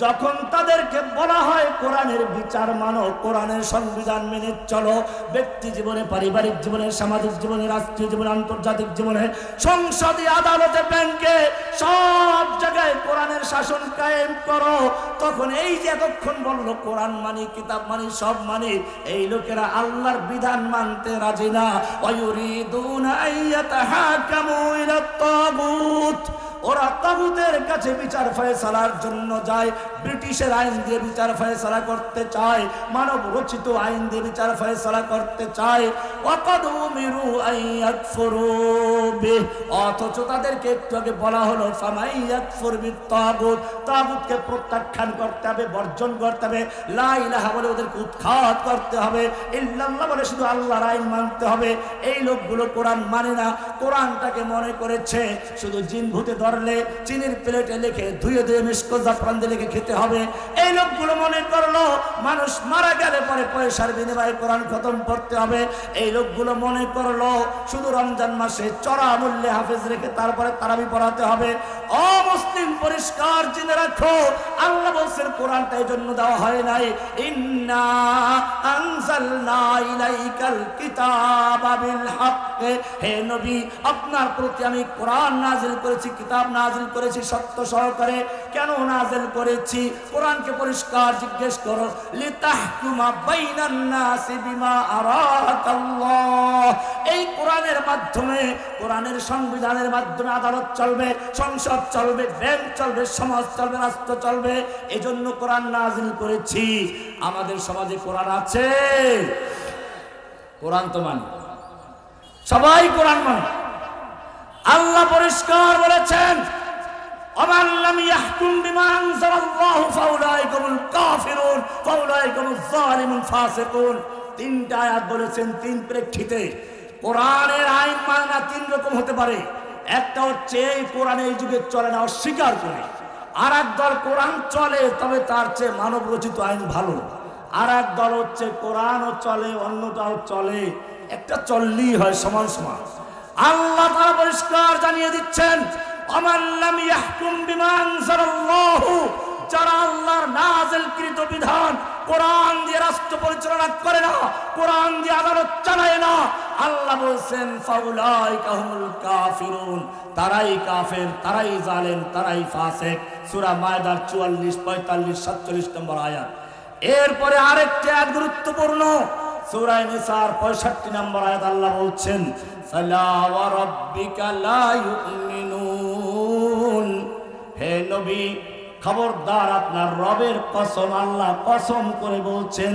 যখন তাদেরকে বলা হয় কোরআনের বিচার মানো, কোরআনের সংবিধান মেনে চলো, ব্যক্তি জীবনে, পারিবারিক জীবনে, সামাজিক জীবনে, রাষ্ট্রীয় জীবনে, আন্তর্জাতিক জীবনে, সংসদে, আদালতে, ব্যাংকে, সব জায়গায় কোরআনের শাসন কায়েম করো, তখন এই যে এতক্ষণ বললো কোরআন মানি, কিতাব মানি, সব মানি, এই লোকেরা আল্লাহর বিধান মানতে রাজি না। ওয়ায়ুরিদুনা আইয়াতাহাকামু ইলাত তাগুত, ওরা তাগুতের কাছে বিচার ফয়সালার জন্য যায়, ব্রিটিশের আইন দিয়ে বিচার ফয়সালা করতে চায়, মানব রচিত আইন দিয়ে বিচার ফয়সালা করতে চায়। ওয়াকাদ উমিরু আইয়াকফুরু বিহি, অথচ তাদেরকে একটু আগে বলা হলো ফামাইয়াকফুর বিত-তাগুত, তাগুতকে প্রত্যাখ্যান করতে হবে, বর্জন করতে হবে, লা ইলাহা বলে ওদেরকে উৎখাত করতে হবে, ইল্লাল্লাহ বলে শুধু আল্লাহর আইন মানতে হবে। এই লোকগুলো কোরআন মানে না, কোরআনটাকে মনে করেছে শুধু জিন ভূতে ধরলে চিনির প্লেটে লিখে ধুয়ে ধুয়ে মিষ্ক জাফরান দিয়ে লিখে খেতে হবে। এই লোকগুলো মনে করলো মানুষ মারা গেলে পরে পয়সার বিনিময়ে কোরআন খতম করতে হবে। এই লোকগুলো মনে করলো শুধু রমজান মাসে চড়া মূল্যে হাফেজ রেখে তারপরে তারাবি পড়াতে হবে। অমুসলিম পরিষ্কার জেনে রাখো, আল্লাহ বলছেন কোরআনটা এই জন্য দেওয়া হয় নাই, ইন্না আনজালনা ইলাইকাল কিতাবা বিল হক, হে নবী আপনার প্রতি আমি কোরআন নাজিল করেছি, কিতাব নাজিল করেছি সত্য সহকারে। কেন নাজিল করেছি? কোরআনকে পরিষ্কার জিজ্ঞেস করো, লিতাহকুমা বাইনান নাসি বিমা আরাকাল্লাহ। এই কোরআনের মাধ্যমে, কোরআনের সংবিধানের মাধ্যমে আদালত চলবে, সংসদ চলবে, ব্যাংক চলবে, সমাজ চলবে, রাষ্ট্র চলবে। এজন্য কোরআন নাজিল করেছি। আমাদের সমাজে কোরআন আছে? কোরআন তো মানে সবাই কোরআন মানে। আল্লাহ পরিষ্কার বলেছেন, ওমান লাম ইয়াহকুম বিমা আনজালাল্লাহু ফাউলাইকুমুল কাফিরুন ফাউলাইকুমুজ জালিমুন ফাসিকুন। তিনটা আয়াত বলেছেন তিন প্রেক্ষিতে। কোরআনের আইন মানে না তিন রকম হতে পারে। একটা হচ্ছে এই কোরআন এই যুগে চলে না, অস্বীকার করে। আর এক দল কোরআন চলে, তবে তার চেয়ে মানব রচিত আইন ভালো। আর এক দল হচ্ছে কোরআনও চলে, অন্যটাও চলে, একটা চললেই হয় সমান সমান। আল্লাহ তাআলা পরিষ্কার জানিয়ে দিচ্ছেন, ওমান লাম ইয়াহকুম বিমা আনজালাল্লাহু, যারা আল্লাহর নাযিলকৃত বিধান কোরআন দিয়ে রাষ্ট্র পরিচালনা করে না, কোরআন দিয়ে আদালত চালায় না, আল্লাহ বলছেন ফাউলাইকা হুমুল কাফিরুন, তারাই কাফের, তারাই জালেম, তারাই ফাসিক। সূরা মায়দার 44, 45, 47 নম্বর আয়াত। এরপরে আরেকটি আয়াত গুরুত্বপূর্ণ, সূরা নিসার 65 নম্বর আয়াত। আল্লাহ বলছেন, ফালা ওয়া রাব্বিকা লা ইউমিনুন, হে নবী খবরদার আপনার রবের কসম, আল্লাহ কসম করে বলছেন,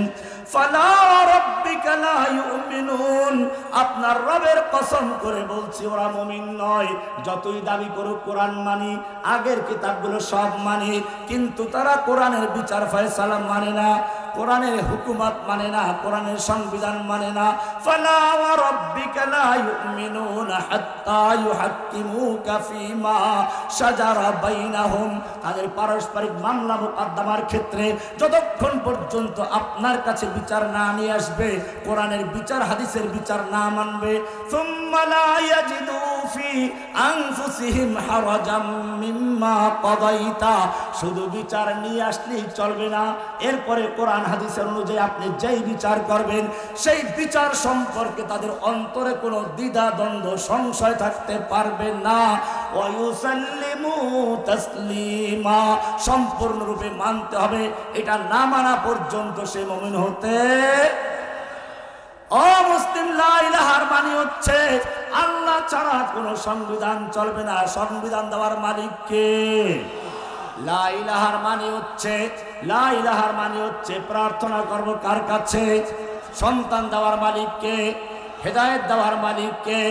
ফালা ওয়া রাব্বিকা লা ইউমিনুন, আপনার রবের কসম করে বলছি ওরা মুমিন নয়। যতই দাবি করুক কোরআন মানি, আগের কিতাবগুলো সব মানি, কিন্তু তারা কোরআনের বিচার ফয়সালা মানে না, কোরআনের হুকুমত মানে না, কোরআনের সংবিধান মানে না। ফালা ওয়া রাব্বিকা লা ইউমিনুনা হাত্তা ইউহাক্কিমুকা ফীমা শাজারা বাইনাহুম, তাদের পারস্পরিক মামলা মোকদ্দমার ক্ষেত্রে যতক্ষণ পর্যন্ত আপনার কাছে বিচার না নিয়ে আসবে, কোরআনের বিচার, হাদিসের বিচার না মানবে, সুম্মা লা ইয়াজিদু ফি আনফুসিহিম হারাজাম মিম্মা কাদাইতা, শুধু বিচার নিয়ে আসলেই চলবে না, এরপরে কোরআন হাদিসের অনুযায়ী আপনি যেই বিচার করবেন সেই বিচার সম্পর্কে তাদের অন্তরে কোনো দ্বিধা দ্বন্দ্ব সংশয় থাকতে পারবে না। ওয়া ইউসাল্লিমু তাসলিমা, সম্পূর্ণরূপে মানতে হবে, এটা না মানা পর্যন্ত সে মুমিন হতে। ও মুসলিম, লা ইলাহার মানে হচ্ছে আল্লাহ ছাড়া কোনো সংবিধান চলবে না। সংবিধান দেওয়ার মালিক কে? লা ইলাহার মানে হচ্ছে, লা ইলাহার মানে হচ্ছে প্রার্থনা করব কার কাছে? সন্তান দেওয়ার মালিক কে? হেদায়েত দেওয়ার মালিক কে?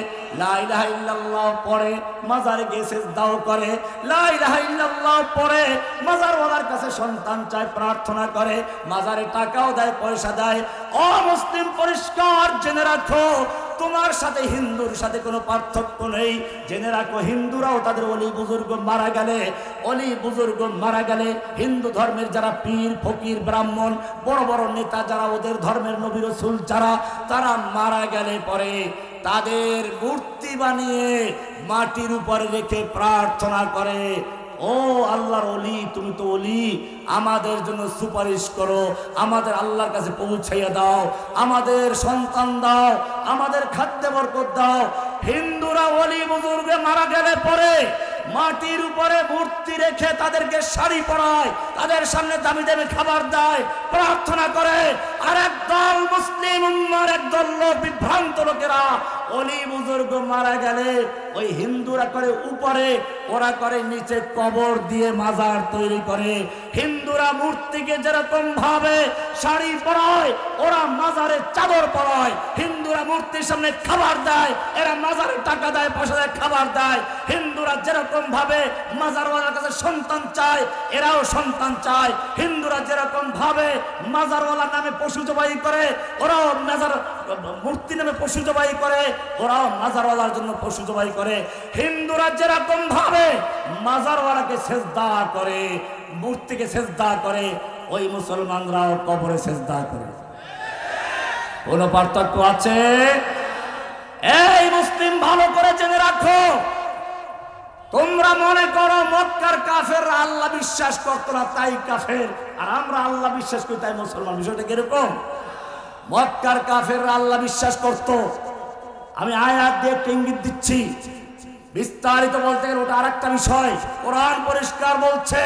লা ইলাহা ইল্লাল্লাহ পড়ে মাজারে গিয়ে সিজদাও করে, লা ইলাহা ইল্লাল্লাহ পড়ে মাজারওয়ালার কাছে সন্তান চায়, প্রার্থনা করে, মাজারে টাকাও দেয়, পয়সা দেয়। ও মুসলিম, পরিষ্কার জেনে রাখো, তোমার সাথে হিন্দুর সাথে কোনো পার্থক্য নেই। জেনে রাখো, হিন্দুরাও তাদের অলি বুজুর্গ মারা গেলে, অলি বুজুর্গ মারা গেলে, হিন্দু ধর্মের যারা পীর ফকির ব্রাহ্মণ বড় বড় নেতা যারা, ওদের ধর্মের নবী রাসূল যারা, তারা মারা গেলে পরে তাদের মূর্তি বানিয়ে মাটির উপরে রেখে প্রার্থনা করে, ও আল্লাহর ওলি, তুমি তো ওলি, আমাদের জন্য সুপারিশ করো, আমাদের আল্লাহর কাছে পৌঁছাইয়া দাও, আমাদের সন্তান দাও, আমাদের খাদ্যে বরকত দাও। হিন্দুরা ওলি বুজুর্গে মারা গেলে পরে মাটির উপরে মূর্তি রেখে তাদেরকে শাড়ি পরায়, তাদের সামনে দামি দামি খাবার দেয়, প্রার্থনা করে। আর একদল মুসলিম উম্মার একদল লোক, বিভ্রান্ত লোকেরা, অলি বুজুর্গ মারা গেলে ওই হিন্দুরা করে উপরে, ওরা করে নিচে কবর দিয়ে মাজার তৈরি করে। হিন্দুরা মূর্তিকে যেরকম ভাবে শাড়ি পরায়, ওরা মাজারে চাদর পরায়। হিন্দুরা মূর্তির সামনে খাবার দেয়, এরা মাজারে টাকা দেয়, পয়সা দেয়, খাবার দেয়। হিন্দুরা যেরকম ভাবে মাজারওয়ালার কাছে সন্তান চায়, এরাও সন্তান চায়। হিন্দুরা যেরকম ভাবে মাজারওয়ালার নামে পশু জবাই করে, ওরাও মাজার মূর্তি নামে পশু জবাই করে, ওরাও মাজারওয়ালার জন্য পশু জবাই করে। হিন্দুরা যেরকম ভাবে মাজারওয়ালাকে সেজদা করে, মূর্তিকে সেজদা করে, ওই মুসলমানরাও কবরে সেজদা করে। কোন পার্থক্য আছে? এই মুসলিম, ভালো করে জেনে রাখো, তোমরা মনে করো মক্কার কাফেররা আল্লাহ বিশ্বাস করতো না তাই কাফের, আর আমরা আল্লাহ বিশ্বাস করি তাই মুসলমান। বিষয়টা কিরকম? মক্কার কাফেররা আল্লাহ বিশ্বাস করত। আমি আয়াত দিয়ে একটা ইঙ্গিত দিচ্ছি, বিস্তারিত বলতে গেলে ওটা আরেকটা বিষয়। কোরআন পরিষ্কার বলছে,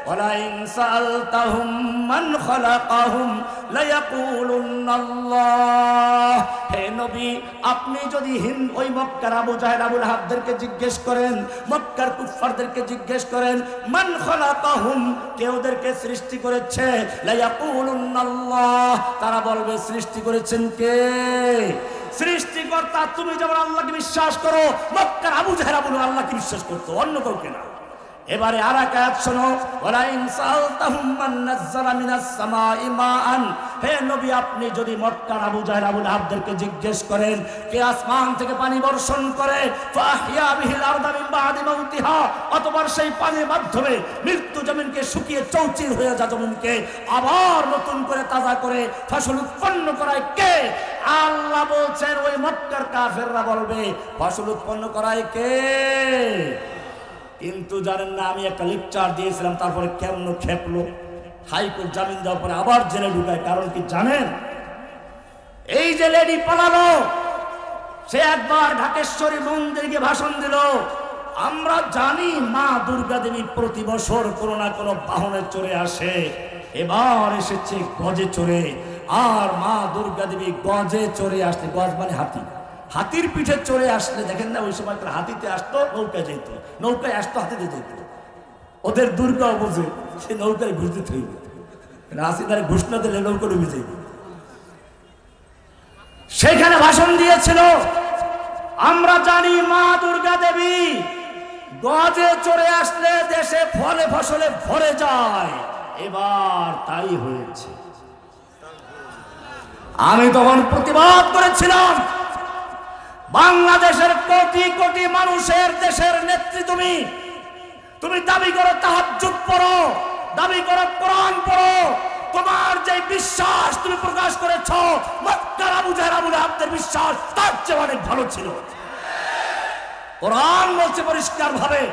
ওয়ালাইন সাআলতাহুম মান খালাকাহুম লায়াকুলুন্নাল্লাহ। হে নবী, আপনি যদি ওই মক্কার আবু জাহেল আবুল আহাবদেরকে জিজ্ঞেস করেন, মক্কার কুফফারদেরকে জিজ্ঞেস করেন, মান খালাকাহুম, কে ওদেরকে সৃষ্টি করেছে, লায়াকুলুন্নাল্লাহ, তারা বলবে সৃষ্টি করেছেন কে? সৃষ্টিকর্তা। তুমি যেমন আল্লাহকে বিশ্বাস করো, মক্কার আবু জাহেল আবুল আল্লাহকে বিশ্বাস করতো, অন্য কাউকে না। এবারে আরেক আয়াত শোনো, ওয়ালাইন সাআলতাহুম মান নাযালা মিনাস সামাই মাআন। হে নবী, আপনি যদি মক্কার আবু জাহেল আবুল আহাবদেরকে জিজ্ঞেস করেন কে আসমান থেকে পানি বর্ষণ করে, ফাহিয়া বিহিল আরদা মিন বাদি মাউতিহা, অতঃপর সেই পানির মাধ্যমে মৃত্যু জমিনকে শুকিয়ে চৌচির হয়ে যা জমিনকে আবার নতুন করে তাজা করে ফসল উৎপন্ন করায় কে? আল্লাহ বলছেন ওই মক্কার কাফেররা বলবে ফসল উৎপন্ন করায় কে? কিন্তু জানেন না, আমি একটা লেকচার দিয়েছিলাম, তারপরে কেমন খেপলো, হাইকোর্ট জামিন দেওয়ার পরে আবার জেলে ঢুকায়। কারণ কি জানেন? এই যে লেডি পালালো, সে একবার ঢাকেশ্বরী মন্দিরে ভাষণ দিল। আমরা জানি মা দুর্গা দেবী প্রতি বছর কোনো না কোনো বাহনে চড়ে আসে, এবার এসেছে গজে চড়ে। আর মা দুর্গা দেবী গজে চড়ে আসলে, গজ মানে হাতি, হাতির পিঠে চড়ে আসলে দেখেন না, ওই সময় হাতিতে আসতো, নৌকায় যেত, নৌকায় আসতো, হাতিতে যেত। ওদের দুর্গাও বোঝে, সে নৌকায় ঘুষ দিতে হইবে, হাসিদারে ঘুষ না দিলে নৌকা ডুবে যাইবে। সেখানে ভাষণ দিয়েছিল, আমরা জানি মা দুর্গা দেবী গজে চড়ে আসলে দেশে ফলে ফসলে ভরে যায়, এবার তাই হয়েছে। আমি তখন প্রতিবাদ করেছিলাম, বাংলাদেশের কোটি কোটি মানুষের দেশের নেত্রী তুমি, তুমি দাবি করো তাহাজ্জুদ পড়ো, দাবি করো কোরআন পড়ো, তোমার যে বিশ্বাস তুমি প্রকাশ করেছো মক্কার আবু জাহেল আবুল আহাবদের বিশ্বাস তার চেয়ে অনেক ভালো ছিল। কোরআন বলছে পরিষ্কার ভাবে,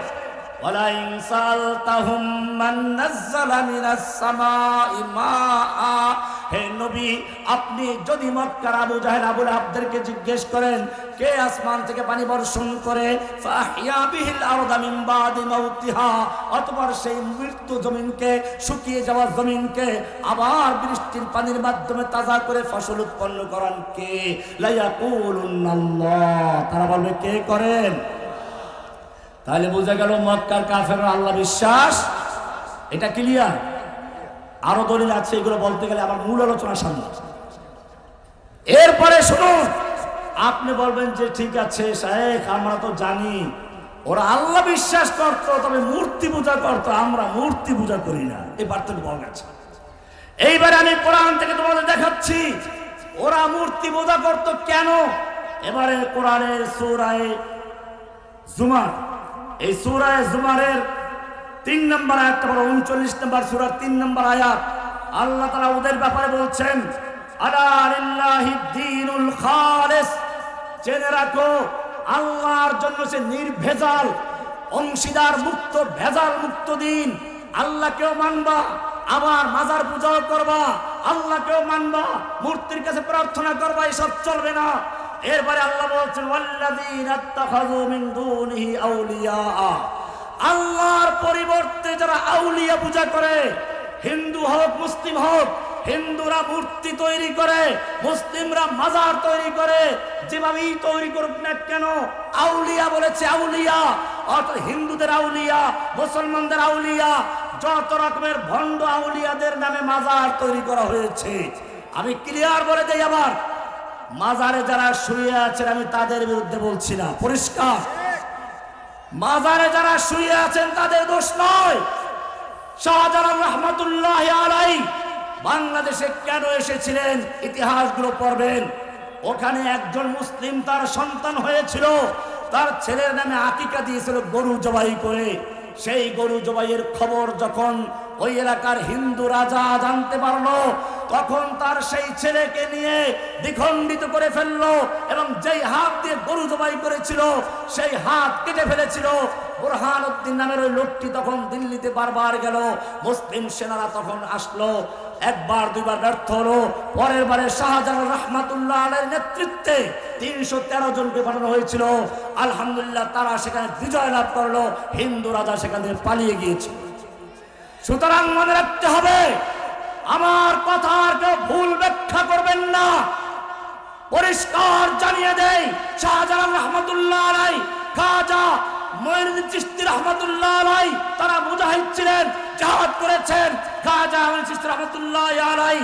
ওয়ালা ইন সালতাহুম মান নাযালা মিনাস সামাই মাআ, হে নবী আপনি যদি মক্কার আবু জাহেল আবু লাহাবদেরকে জিজ্ঞেস করেন কে আসমান থেকে পানি বর্ষণ করে, ফাহিয়া বিহিল আরদা মিন বাদি মাউতিহা, অতঃপর সেই মৃত্যু জমিনকে, শুকিয়ে যাওয়া জমিনকে আবার বৃষ্টির পানির মাধ্যমে তাজা করে ফসল উৎপন্ন করেন কে, লা ইয়াকুলুনাল্লাহ, তারা বলবে কে করেন। তাহলে বোঝা গেল মক্কার কাফেররা আল্লাহ বিশ্বাস, এটা ক্লিয়ার। আরো দলিল আছে, এগুলো বলতে গেলে আমার মূল আলোচনার সামনে। এরপরে শুনুন, আপনি বলবেন যে ঠিক আছে শায়েখ আমরা তো জানি ওরা আল্লাহ বিশ্বাস করতো তবে মূর্তি পূজা করতো, আমরা মূর্তি পূজা করি না, এই পার্থক্য পাওয়া গেছে। এইবারে আমি কোরআন থেকে তোমাদের দেখাচ্ছি ওরা মূর্তি পূজা করতো কেন। এবারে কোরআনের সূরা জুমার, এই সূরা জুমারের 3 নম্বর আয়াত, 39 নম্বর সূরার 3 নম্বর আয়াত, আল্লাহ তাআলা ওদের ব্যাপারে বলছেন আলা লিল্লাহিদ দীনুল খালিস, জেনে রাখো আল্লাহর জন্য সে নির্ভেজাল, অংশীদার মুক্ত, ভেজাল মুক্ত দিন। আল্লাহকেও মানবা, আবার মাজার পূজাও করবা, আল্লাহকেও মানবা, মূর্তির কাছে প্রার্থনা করবা, এসব চলবে না। এরপরে আল্লাহ বলছেন ওয়াল্লাযীনা ইত্তাখাযু মিন দুনিহি আউলিয়া, আল্লাহর পরিবর্তে যারা আউলিয়া পূজা করে, হিন্দু হোক মুসলিম হোক, হিন্দুরা মূর্তি তৈরি করে, মুসলিমরা মাজার তৈরি করে, যেভাবেই তৈরি করুক না কেন আউলিয়া বলেছে, আউলিয়া অর্থাৎ হিন্দুদের আউলিয়া, মুসলমানদের আউলিয়া, যত রকমের ভণ্ড আউলিয়াদের নামে মাজার তৈরি করা হয়েছে। আমি ক্লিয়ার বলে দেই, আবার মাজারে যারা শুয়ে আছেন আমি তাদের বিরুদ্ধে বলছি না, পরিষ্কার। মাজারে যারা শুয়ে আছেন তাদের দোষ নয়। শাহজালাল রহমাতুল্লাহ আলাইহি বাংলাদেশে কেন এসেছিলেন ইতিহাসগুলো পড়বেন। ওখানে একজন মুসলিম তার সন্তান হয়েছিল, তার ছেলের নামে আকিকা দিয়েছিল গরু জবাই করে। সেই গরু জবাইয়ের খবর যখন ওই এলাকার হিন্দু রাজা জানতে পারলো, তখন তার সেই ছেলেকে নিয়ে দ্বিখণ্ডিত করে ফেললো এবং যেই হাত দিয়ে গরু জবাই করেছিল সেই হাত কেটে ফেলেছিল। বুরহানুদ্দিন নামের ওই লোকটি তখন দিল্লিতে বারবার গেল, মুসলিম সেনারা তখন আসলো, একবার দুইবার ব্যর্থ হলো। পরের বারে শাহজালাল রহমাতুল্লাহ আলাইহির নেতৃত্বে 313 জনকে পাঠানো হয়েছিল। আলহামদুলিল্লাহ তারা সেখানে বিজয় লাভ করলো, হিন্দু রাজা সেখান থেকে পালিয়ে গিয়েছে। সুতরাং মনে রাখতে হবে, আমার কথার কেউ ভুল ব্যাখ্যা করবেন না। পরিষ্কার জানিয়ে দেই, শাহজালাল রহমাতুল্লাহ আলাইহি, খাজা মঈনুদ্দিন চিশতি রহমাতুল্লাহ আলাইহি তারা মুজাহিদ ছিলেন, জিহাদ করেছেন। খাজা মঈনুদ্দিন চিশতি রহমাতুল্লাহ আলাইহি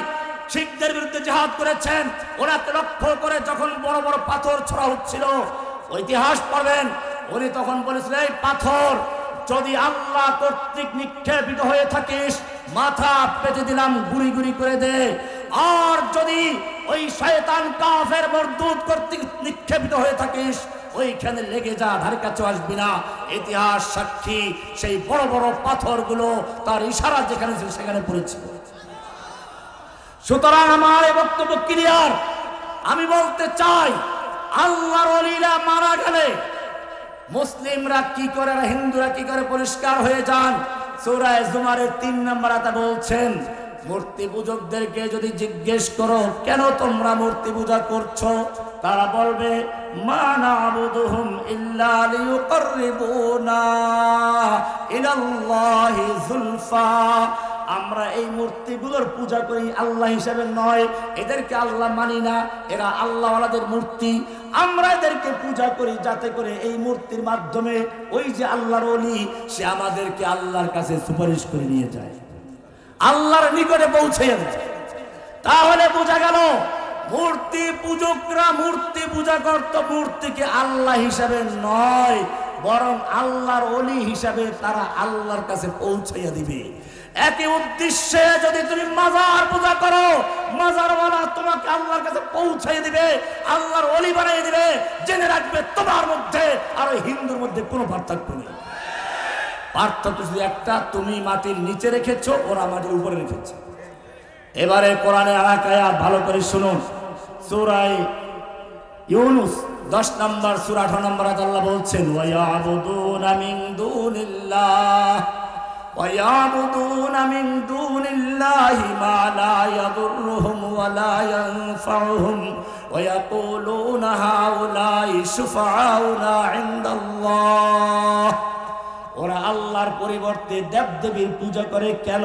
শিখদের বিরুদ্ধে জিহাদ করেছেন। ওনাকে লক্ষ্য করে যখন বড় বড় পাথর ছোড়া হচ্ছিল, ইতিহাস পড়বেন, উনি তখন বলেছিলেন এই পাথর যদি আল্লাহ কর্তৃক নিক্ষেপিত হয়ে থাকিস মাথা পেতে দিলাম, গুড়ি গুড়ি করে দে। আর যদি ওই শয়তান কাফের মরদুদ কর্তৃক নিক্ষেপিত হয়ে থাকিস ওইখানে লেগে যা, ধারে কাছে আসবি না। ইতিহাস সাক্ষী, সেই বড় বড় পাথরগুলো তার ইশারা যেখানে ছিল সেখানে পড়েছিল। সুতরাং আমার এই বক্তব্য ক্লিয়ার। আমি বলতে চাই, আল্লাহর ওলিরা মারা গেলে মুসলিমরা কি করে আর হিন্দুরা কি করে পরিষ্কার হয়ে যান। সূরা জুমারের 3 নম্বর আয়াতে বলছেন, মূর্তি পূজকদেরকে যদি জিজ্ঞেস করো কেন তোমরা মূর্তি পূজা করছো, তারা বলবে মা না'বুদুহুম ইল্লা লিয়ুকাররিবুনা ইলাল্লাহি যুলফা, আমরা এই মূর্তিগুলোর পূজা করি আল্লাহ হিসেবে নয়, এদেরকে আল্লাহ মানি না, এরা আল্লাহওয়ালাদের মূর্তি। আমরা এদেরকে পূজা করি যাতে করে এই মূর্তির মাধ্যমে ওই যে আল্লাহর ওলি সে আমাদেরকে আল্লাহর কাছে সুপারিশ করে নিয়ে যায়, আল্লাহর নিকটে পৌঁছে দেয়। তাহলে বোঝা গেল মূর্তি পূজকরা মূর্তি পূজা করত মূর্তিকে আল্লাহ হিসাবে নয়, বরং আল্লাহর ওলি হিসাবে তারা আল্লাহর কাছে পৌঁছাইয়া দিবে। একই উদ্দেশ্যে যদি তুমি মাজার পূজা করো, মাজারওয়ালা তোমাকে আল্লাহর কাছে পৌঁছাই দিবে, আল্লাহর ওলি বানিয়ে দিবে। জেনে রাখবে তোমার মধ্যে আর ওই হিন্দুর মধ্যে কোনো পার্থক্য নেই। পার্থক্য শুধু একটা, তুমি মাটির নিচে রেখেছো, ওরা মাটির উপরে রেখেছে। এবারে কোরআনে আয়াত ভালো করে শুনুন, সূরা ইউনূস 10 নম্বর সূরা 18 নম্বর আয়াত আল্লাহ বলছেন ওয়ায়াবুদুনা মিন দুনিল্লাহ وَيَعْبُدُونَ مِن دُونِ اللَّهِ مَا لَا يَضُرُّهُمْ وَلَا يَنفَعُهُمْ وَيَقُولُونَ هَؤُلَاءِ شُفَعَاؤُنَا عِندَ اللَّهِ ওরা আল্লাহর পরিবর্তে দেবদেবীর পূজা করে কেন?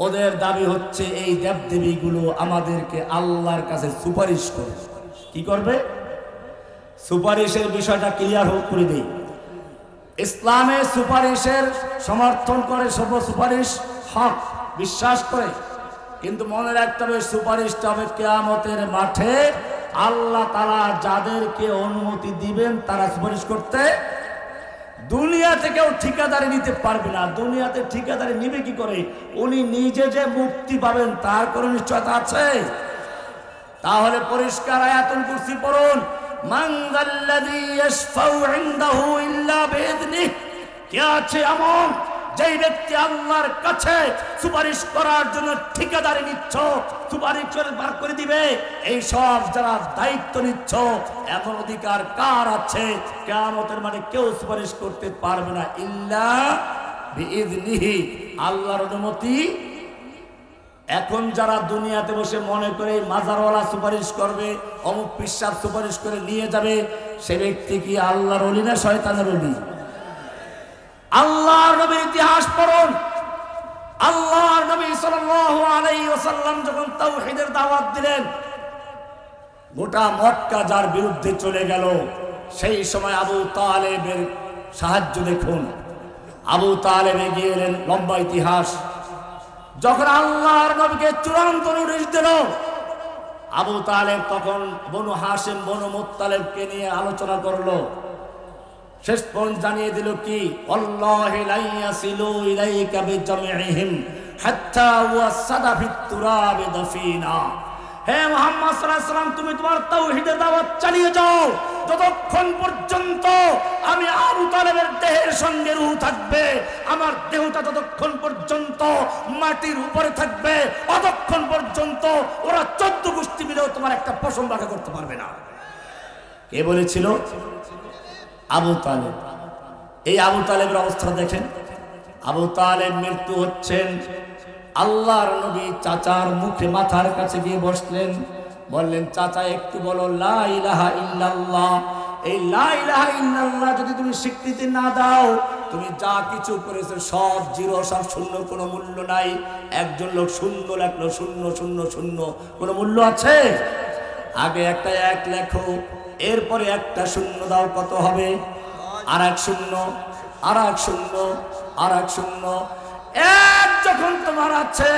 ওদের দাবি হচ্ছে এই দেবদেবীগুলো আমাদেরকে আল্লাহর কাছে সুপারিশ করে। কি করবে? সুপারিশের বিষয়টা ক্লিয়ার করে দেই। ইসলামে সুপারিশের সমর্থন করে, সব সুপারিশ হক বিশ্বাস করে, কিন্তু মনে রাখতে হবে সুপারিশটা হবে কিয়ামতের মাঠে। আল্লাহ তাআলা যাদেরকে অনুমতি দিবেন তারা সুপারিশ করতে। দুনিয়াতে কেউ ঠিকাদারি নিতে পারবে না। দুনিয়াতে ঠিকাদারি নিবে কি করে? উনি নিজে যে মুক্তি পাবেন তার কোনো নিশ্চয়তা আছে? তাহলে পরিষ্কার আয়াতুল কুরসি পড়ুন, মান যাল্লাযী ইয়াশফাউ ইনদাহু ইল্লা বিইذনিহি। কে আছে এমন যেই ব্যক্তি আল্লাহর কাছে সুপারিশ করার জন্য ঠিকাদারি নিচ্ছ, সুপারিশ বার করে দিবে, এই সব যারা দায়িত্ব নিচ্ছ এমন অধিকার কার আছে? কিয়ামতের মাঠে কেউ সুপারিশ করতে পারবে না ইল্লা বিইذনিহি, আল্লাহর অনুমতি। এখন যারা দুনিয়াতে বসে মনে করে মাজারওয়ালা সুপারিশ করবে, অমুক পিসাব সুপারিশ করে নিয়ে যাবে, সে ব্যক্তি কি আল্লাহর ওলি না শয়তানের ওলি? আল্লাহর নবীর ইতিহাস পড়ুন। আল্লাহর নবী সাল্লাল্লাহু আলাইহি ওয়াসাল্লাম যখন তাওহীদের দাওয়াত দিলেন, গোটা মক্কা যার বিরুদ্ধে চলে গেল, সেই সময় আবু তালেবের সাহায্য দেখুন। আবু তালেব এগিয়ে এলেন, লম্বা ইতিহাস। যখন আল্লাহর নবীকে চূড়ান্ত নোটিশ দিল, আবু তালেব তখন বনু হাশিম বনু মুত্তালিবকে নিয়ে আলোচনা করলো। শেষ পর্যন্ত জানিয়ে দিল কি, আল্লাহি লা ইয়াসিলু ইলাইকা বিজামিহিম হাত্তা ওয়াসাদা ফিত তুরাবি দাফিনা। হে মুহাম্মদ সাল্লাল্লাহু আলাইহি ওয়াসাল্লাম, তুমি তোমার তাওহীদের দাওয়াত চালিয়ে যাও যতক্ষণ পর্যন্ত আমি আবু তালেবের দেহের সঙ্গে রূহ থাকবে, আমার দেহটা যতক্ষণ পর্যন্ত মাটির উপরে থাকবে, ততক্ষণ পর্যন্ত ওরা 14 গোষ্ঠী মিলেও তোমার একটা পশম বাঁকা করতে পারবে না। কে বলেছিল? আবু তালেব। এই আবু তালেবের অবস্থা দেখেন। আবু তালেব মৃত্যু হচ্ছেন, আল্লাহর নবী চাচার মুখে মাথার কাছে গিয়ে বসলেন, বললেন, চাচা একটু বলো লা ইলাহা ইল্লাল্লাহ। এই লা ইলাহা ইল্লাল্লাহ যদি তুমি স্বীকৃতি না দাও, তুমি যা কিছু করেছো সব জিরো, সব শূন্য, কোনো মূল্য নাই। একজন লোক শূন্য লেখলো, শূন্য শূন্য শূন্য, কোনো মূল্য আছে? আগে একটা এক লেখো, এরপরে একটা শূন্য দাও, কত হবে? আর এক শূন্য, আর এক শূন্য, আর এক শূন্য। এক যখন তোমার আছে,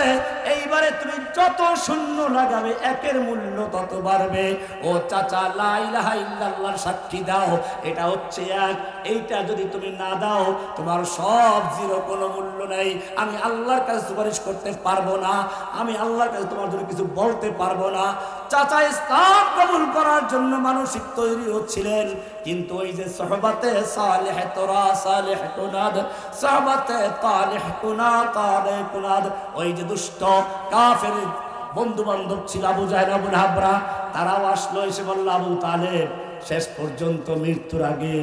এইবারে তুমি যত শূন্য লাগাবে একের মূল্য তত বাড়বে। ও চাচা, লা ইলাহা ইল্লাল্লাহর সাক্ষী দাও, এটা হচ্ছে এক। এইটা যদি তুমি না দাও, তোমার সব জিরো, কোনো মূল্য নাই। আমি আল্লাহর কাছে সুপারিশ করতে পারবো না, আমি আল্লাহর কাছে তোমার জন্য কিছু বলতে পারবো না। চাচা ইসলাম কবুল করার জন্য মানসিক তৈরি হচ্ছিলেন, কিন্তু ওই যে সোহবতে সালেহ তোরা সালেহ কুনাদ, সোহবতে তালেহ কুনা তালে কুনাদ, ওই যে দুষ্ট কাফের বন্ধু বান্ধব ছিল আবু জাহেল আবু লাহাবরা, তারাও আসলো, এসে বলল, আবু তালেব শেষ পর্যন্ত মৃত্যুর আগে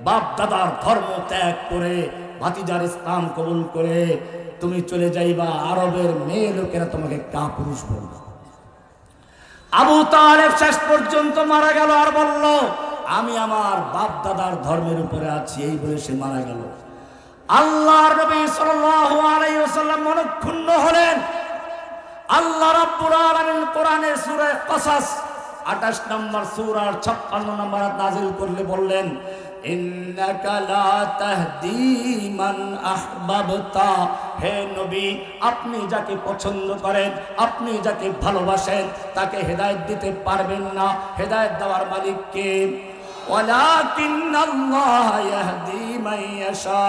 বাপ দাদার ধর্ম ত্যাগ করে ভাতিজার ইসলাম কবুল করে তুমি চলে যাইবা, আরবের মেয়ে লোকেরা তোমাকে কাপুরুষ বলবে। আবু তালেব শেষ পর্যন্ত মারা গেল, আর বলল, আমি আমার বাপ দাদার ধর্মের উপরে আছি, এই বলে সে মারা গেল। আল্লাহর নবী সাল্লাল্লাহু আলাইহি ওয়াসাল্লাম মনক্ষুণ্ণ হলেন। আল্লাহ রাব্বুল আলামিন কোরআনের সূরা কসাস 28 নম্বর সূরার 56 নম্বর আয়াত নাযিল করলে বললেন, ইন্নাকা লা তাহদি মান আহবাবতা। হে নবী, আপনি যাকে পছন্দ করেন, আপনি যাকে ভালোবাসেন, তাকে হেদায়েত দিতে পারবেন না। হেদায়েত দেওয়ার মালিক কে? ওয়ালাকিন্নাল্লাহ ইয়াহদি মান ইয়াশা।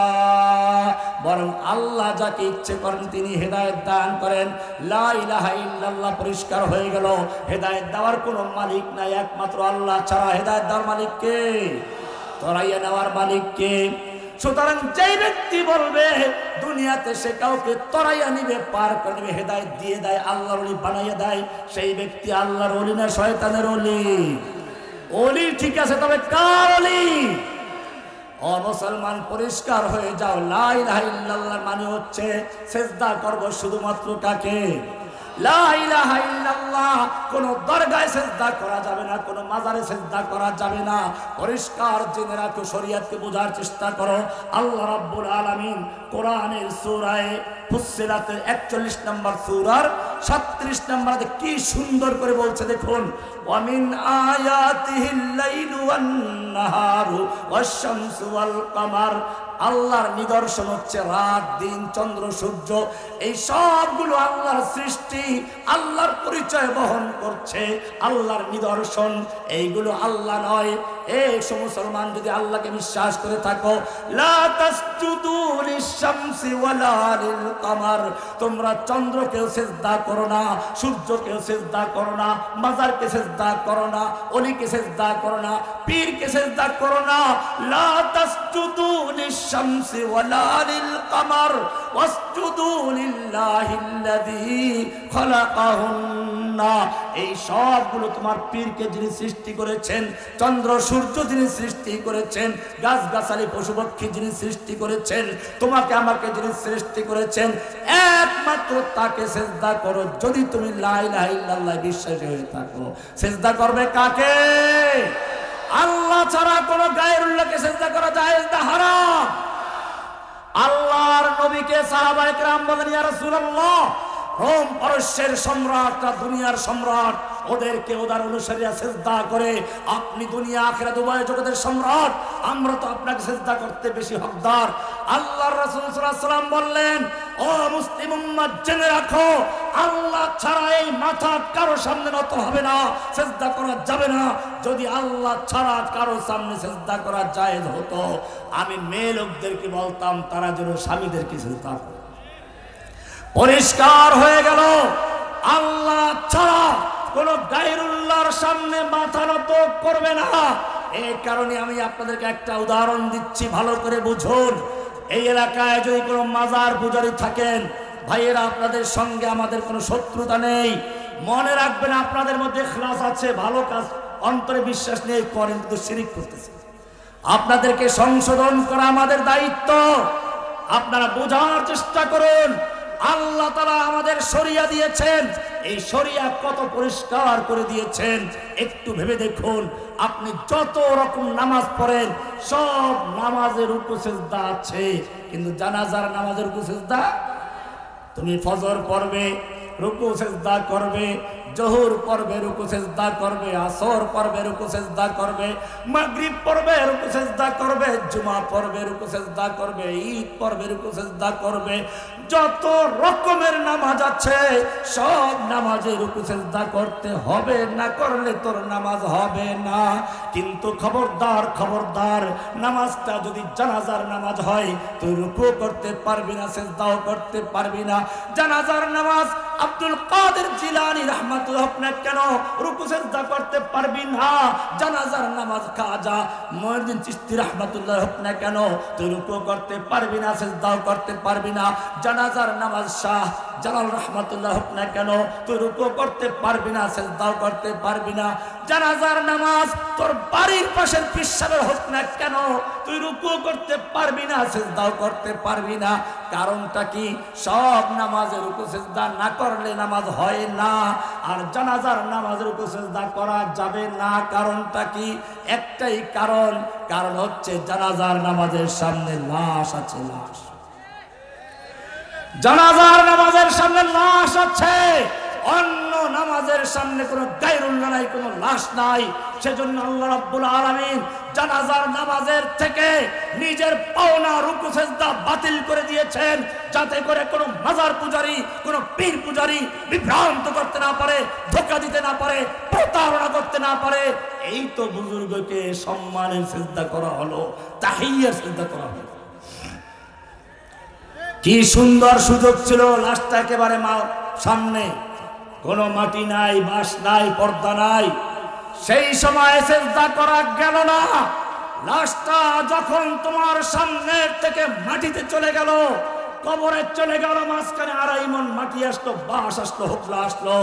বরং আল্লাহ যাকে ইচ্ছে করেন তিনি হেদায়েত দান করেন। লা ইলাহা ইল্লাল্লাহ পরিষ্কার হয়ে গেল, হেদায়েত দেওয়ার কোনো মালিক নাই, একমাত্র আল্লাহ ছাড়া। হেদায়েত দেওয়ার মালিক কে? তরাইয়া নেওয়ার মালিক কে? সুতরাং যেই ব্যক্তি বলবে দুনিয়াতে সে কাউকে তরাইয়া নিবে, পার করে নেবে, হেদায়েত দিয়ে দেয়, আল্লাহর ওলি বানাইয়া দেয়, সেই ব্যক্তি আল্লাহর ওলি না শয়তানের ওলি? অলি ঠিক আছে, তবে কার অলি? ও মুসলমান, পরিষ্কার হয়ে যাও। লা ইলাহা ইল্লাল্লাহ মানে হচ্ছে সিজদা করব শুধুমাত্র কাকে? লা ইলাহা ইল্লাল্লাহ। কোন দরগায় সিজদা করা যাবে না, কোন মাজারে সিজদা করা যাবে না। পরিষ্কার জেনে রাখো, শরীয়তকে বোঝার চেষ্টা করো। আল্লাহ রাব্বুল আলামিন কোরআনের সূরা ফুসসিলাতের 41 নম্বর সূরার 37 নম্বরে কি সুন্দর করে বলছে দেখুন, ওয়া মিন আয়াতিহিল লাইলু ওয়ান নাহারু ওয়াশ শামসু ওয়াল কামার। আল্লাহর নিদর্শন হচ্ছে রাত, দিন, চন্দ্র, সূর্য। এই সবগুলো আল্লাহর সৃষ্টি, আল্লাহর পরিচয় বহন করছে, আল্লাহর নিদর্শন। এইগুলো আল্লাহ নয়। এই মুসলমান, যদি আল্লাহকে বিশ্বাস করে থাকো, লা তাসজুদু লিশ-শামসি ওয়ালা লিল-কামার। তোমরা চন্দ্রকেও সিজদা করো না, সূর্যকেও সিজদা করো না, মাজারকে সিজদা করো না, অলিকে সিজদা করো না, পীরকে সিজদা করো না। লা তাসজুদু লিশ-শামসি ওয়ালা লিল-কামার ওয়াসজুদু লিল্লাহিল্লাযী খালাকাহুন্না। এই সবগুলো তোমার পীরকে যিনি সৃষ্টি করেছেন, চন্দ্র সূর্য যিনি সৃষ্টি করেছেন, গাছগাছালি পশুপক্ষী যিনি সৃষ্টি করেছেন, তোমাকে আমাকে যিনি সৃষ্টি করেছেন, একমাত্র তাকে সিজদা করো যদি তুমি লা ইলাহা ইল্লাল্লাহ বিশ্বাসী হয়ে থাকো। সিজদা করবে কাকে? আল্লাহ ছাড়া কোন গায়রুল্লাহকে সিজদা করা জায়েজ না, হারাম। আল্লাহর নবীকে সাহাবায়ে কেরাম বলেন, ইয়া রাসূলুল্লাহ, রোম পারস্যের সম্রাটরা দুনিয়ার সম্রাট, ওদেরকে ওদের অনুসারীরা সিজদা করে। আপনি দুনিয়া আখিরাত উভয় জগতের সম্রাট, আমরা তো আপনাকে সিজদা করতে বেশি হকদার। আল্লাহর রাসূল সাল্লাল্লাহু আলাইহি ওয়াসাল্লাম বললেন, ও মুসলিম উম্মত, জেনে রাখো, আল্লাহ ছাড়া এই মাথা কারো সামনে নত হবে না, সিজদা করা যাবে না। যদি আল্লাহ ছাড়া কারো সামনে সিজদা করা জায়েজ হতো, আমি মেয়ে লোকদেরকে বলতাম তারা যেন স্বামীদেরকে সিজদা করে। পরিষ্কার হয়ে গেল, আল্লাহ ছাড়া কোন গায়রুল্লাহর সামনে মাথা নত করবে না। এই কারণে আমি আপনাদেরকে একটা উদাহরণ দিচ্ছি, ভালো করে বুঝুন। এই এলাকায় যদি কোনো মাজার পূজারী থাকেন, ভাইয়েরা, আপনাদের সঙ্গে আমাদের কোনো শত্রুতা নেই। মনে রাখবেন, আপনাদের মধ্যে ইখলাস আছে, ভালো কাজ অন্তরে বিশ্বাস নিয়ে করেন, কিন্তু শিরক করতেছে। আপনাদেরকে সংশোধন করা আমাদের দায়িত্ব। আপনারা বোঝার চেষ্টা করুন, আল্লাহ তাআলা আমাদের শরিয়া দিয়েছেন, এই শরিয়া কত পরিষ্কার করে দিয়েছেন একটু ভেবে দেখুন। আপনি যত রকম নামাজ পড়েন, সব নামাজের রুকু সিজদা আছে, কিন্তু জানাজার নামাজের রুকু সিজদা। তুমি ফজর পড়বে, রুকু সিজদা করবে, জোহর পড়বে, রুকু সিজদা করবে, আসর পড়বে, রুকু সিজদা করবে, মাগরিব পড়বে, রুকু সিজদা করবে, জুমা পড়বে, রুকু সিজদা করবে, ঈদ পড়বে, রুকু সিজদা করবে। যত রকমের নামাজ আছে, সব নামাজে রুকু সিজদা করতে হবে, না করলে তোর নামাজ হবে না। কিন্তু খবরদার, খবরদার, নামাজটা যদি জানাজার নামাজ হয়, তুই রুকু করতে পারবি না, সিজদাও করতে পারবি না। জানাজার নামাজ আব্দুল কাদের জিলানী রাহমাতুল্লাহ আপনার কেন রুকু সিজদা করতে পারবি না? জানাজার নামাজ খাজা মুঈনুদ্দিন চিশতি রাহমাতুল্লাহ আপনার কেন তুই রুকু করতে পারবি না, সিজদাও করতে পারবি না? জানাজার নামাজ শাহ জালাল রাহমাতুল্লাহ আপনার কেন তুই রুকু করতে পারবি না, সিজদাও করতে পারবি না? জানাজার নামাজ তোর বাড়ির পাশের পীর সাহেবের হোক না কেন, তুই রুকু করতে পারবি না, সিজদাও করতে পারবি না। কারণটা কি? সব নামাজের রুকু সিজদা না করলে নামাজ হয় না, আর জানাজার নামাজের রুকু সিজদা করা যাবে না। কারণটা কি? একটাই কারণ, কারণ হচ্ছে জানাজার নামাজের সামনে লাশ আছে, লাশ। জানাজার নামাজের সামনে লাশ আছে, অন্য নামাজের সামনে কোনো গায়রুল্লাহ নাই, কোনো লাশ নাই। সেজন্য আল্লাহ রাব্বুল আলামিন জানাজার নামাজের থেকে নিজের পাওনা রুকু সিজদা বাতিল করে দিয়েছেন, যাতে করে কোনো মাজার পূজারী, কোনো পীর পূজারী বিভ্রান্ত করতে না পারে, ধোঁকা দিতে না পারে, প্রতারণা করতে না পারে। এই তো বুজুর্গকে সম্মানের সিজদা করা হলো, তাহিয়ার সিজদা করা হলো। কি সুন্দর সুযোগ ছিল, লাশটা একেবারে সামনে, কোনো মাটি নাই, বাঁশ নাই, পর্দা নাই, সেই সময় সিজদা করা গেল না। লাশটা যখন তোমার সামনের থেকে মাটিতে চলে গেল, কবরে চলে গেল, মাঝখানে 2.5 মণ মাটি আসলো, বাঁশ আসলো, হোকলা আসলো,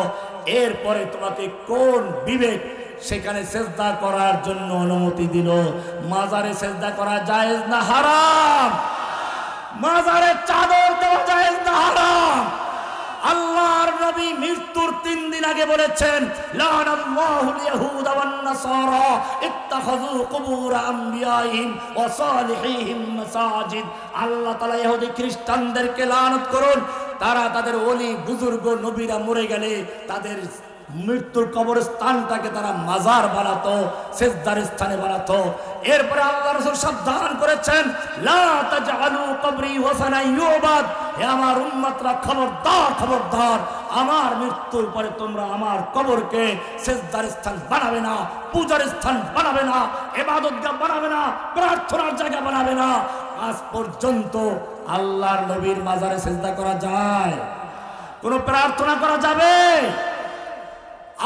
এরপরে তোমাকে কোন বিবেক সেখানে সেজদা করার জন্য অনুমতি দিল। মাজারে সেজদা করা জায়েজ না হারাম? মাজারে চাদর দেওয়া জায়েজ না হারাম? আল্লাহর নবী মৃত্যুর 3 দিন আগে বলেছেন, লানাল্লাহুল ইয়াহুদা ওয়ান নাসারা ইত্তাখাযু কুবুর আমবিয়াইহিম ওয়া সালিহিহিম মাসাজিদ। আল্লাহ তাআলা ইহুদি খ্রিস্টানদেরকে লানত করুন, তারা তাদের ওলি বুজুর্গ নবীরা মরে গেলে তাদের মৃত্যুর কবরস্থানটাকে তারা মাজার বানাতো, সেজদার স্থানে বানাতো। এরপরে আল্লাহ রাসূল সাবধান করেছেন, লা তাজআলু কবরি ওয়াসানান ইউবাদ। হে আমার উম্মতরা, খবরদার খবরদার, আমার মৃত্যুর পরে তোমরা আমার কবরকে সেজদার স্থান বানাবে না, পূজার স্থান বানাবে না, ইবাদতগাহ বানাবে না, প্রার্থনার জায়গা বানাবে না। আজ পর্যন্ত আল্লাহর নবীর মাজারে সেজদা করা যায়? কোনো প্রার্থনা করা যাবে?